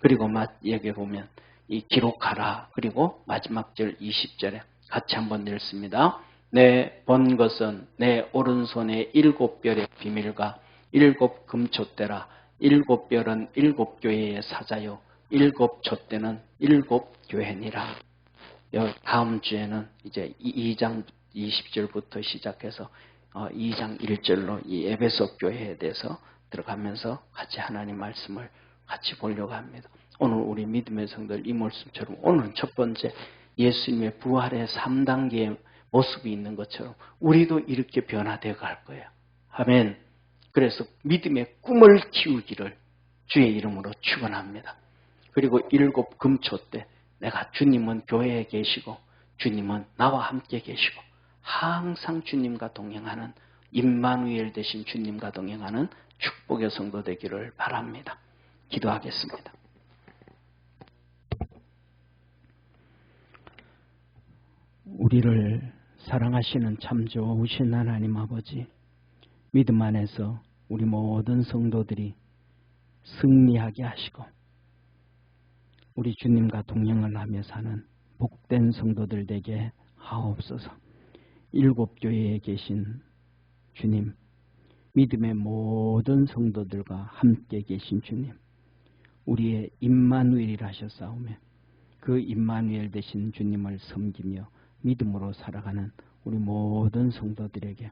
Speaker 1: 그리고 여기 보면 이 기록하라. 그리고 마지막 절 20절에 같이 한번 읽습니다. 내 본 것은 내 오른손의 7별의 비밀과 7 금촛대라. 7별은 7 교회의 사자요 7 촛대는 7 교회니라. 다음 주에는 이제 2장 20절부터 시작해서 2장 1절로 이 에베소 교회에 대해서 들어가면서 같이 하나님 말씀을 같이 보려고 합니다. 오늘 우리 믿음의 성도들 이 말씀처럼 오늘은 첫 번째 예수님의 부활의 3단계의 모습이 있는 것처럼 우리도 이렇게 변화되어 갈 거예요. 아멘. 그래서 믿음의 꿈을 키우기를 주의 이름으로 축원합니다. 그리고 7 금초대 내가 주님은 교회에 계시고 주님은 나와 함께 계시고 항상 주님과 동행하는 임마누엘 되신 주님과 동행하는 축복의 성도 되기를 바랍니다. 기도하겠습니다. 우리를 사랑하시는 참 좋으신 하나님 아버지, 믿음 안에서 우리 모든 성도들이 승리하게 하시고 우리 주님과 동행을 하며 사는 복된 성도들 되게 하옵소서. 7 교회에 계신 주님, 믿음의 모든 성도들과 함께 계신 주님, 우리의 임마누엘이라 하셨사오며 그 임마누엘 되신 주님을 섬기며 믿음으로 살아가는 우리 모든 성도들에게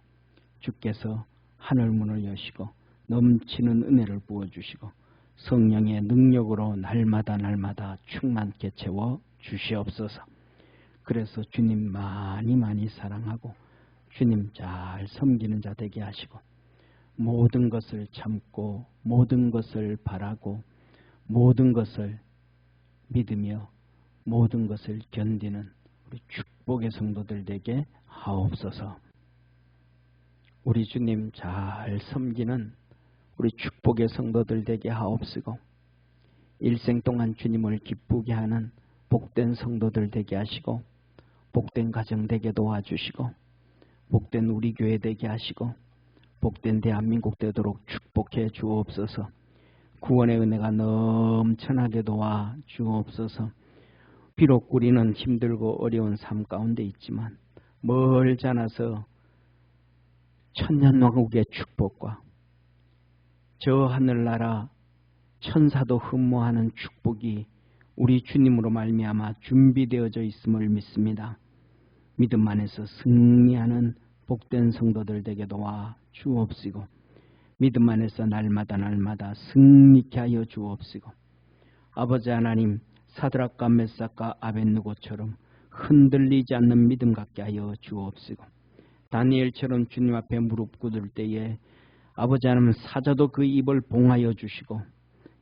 Speaker 1: 주께서 하늘문을 여시고 넘치는 은혜를 부어주시고 성령의 능력으로 날마다 충만케 채워 주시옵소서. 그래서 주님 많이 사랑하고 주님 잘 섬기는 자 되게 하시고 모든 것을 참고 모든 것을 바라고 모든 것을 믿으며 모든 것을 견디는 우리 축복의 성도들 되게 하옵소서. 우리 주님 잘 섬기는 우리 축복의 성도들 되게 하옵시고 일생 동안 주님을 기쁘게 하는 복된 성도들 되게 하시고 복된 가정 되게 도와주시고 복된 우리 교회 되게 하시고 복된 대한민국 되도록 축복해 주옵소서. 구원의 은혜가 넘쳐나게 도와 주옵소서. 비록 우리는 힘들고 어려운 삶 가운데 있지만 멀지 않아서 천년왕국의 축복과 저 하늘나라 천사도 흠모하는 축복이 우리 주님으로 말미암아 준비되어져 있음을 믿습니다. 믿음 안에서 승리하는 복된 성도들 되게 도와 주옵시고 믿음 안에서 날마다 승리케 하여 주옵시고 아버지 하나님, 사드락과 메삭과 아벳느고처럼 흔들리지 않는 믿음 갖게 하여 주옵시고 다니엘처럼 주님 앞에 무릎 꿇을 때에 아버지 하나님 사자도 그 입을 봉하여 주시고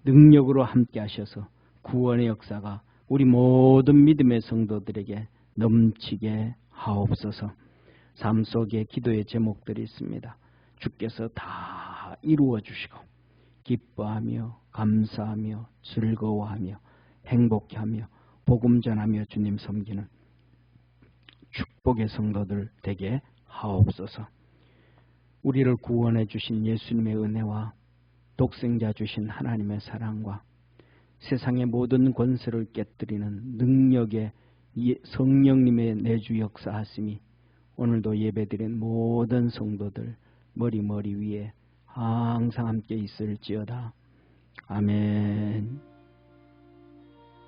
Speaker 1: 능력으로 함께 하셔서 구원의 역사가 우리 모든 믿음의 성도들에게 넘치게 하옵소서. 삶 속에 기도의 제목들이 있습니다. 주께서 다 이루어 주시고 기뻐하며 감사하며 즐거워하며 행복해하며 복음 전하며 주님 섬기는 축복의 성도들 되게 하옵소서. 우리를 구원해 주신 예수님의 은혜와 독생자 주신 하나님의 사랑과 세상의 모든 권세를 깨뜨리는 능력의 성령님의 내주 역사하심이 오늘도 예배드린 모든 성도들 머리 위에 항상 함께 있을지어다. 아멘.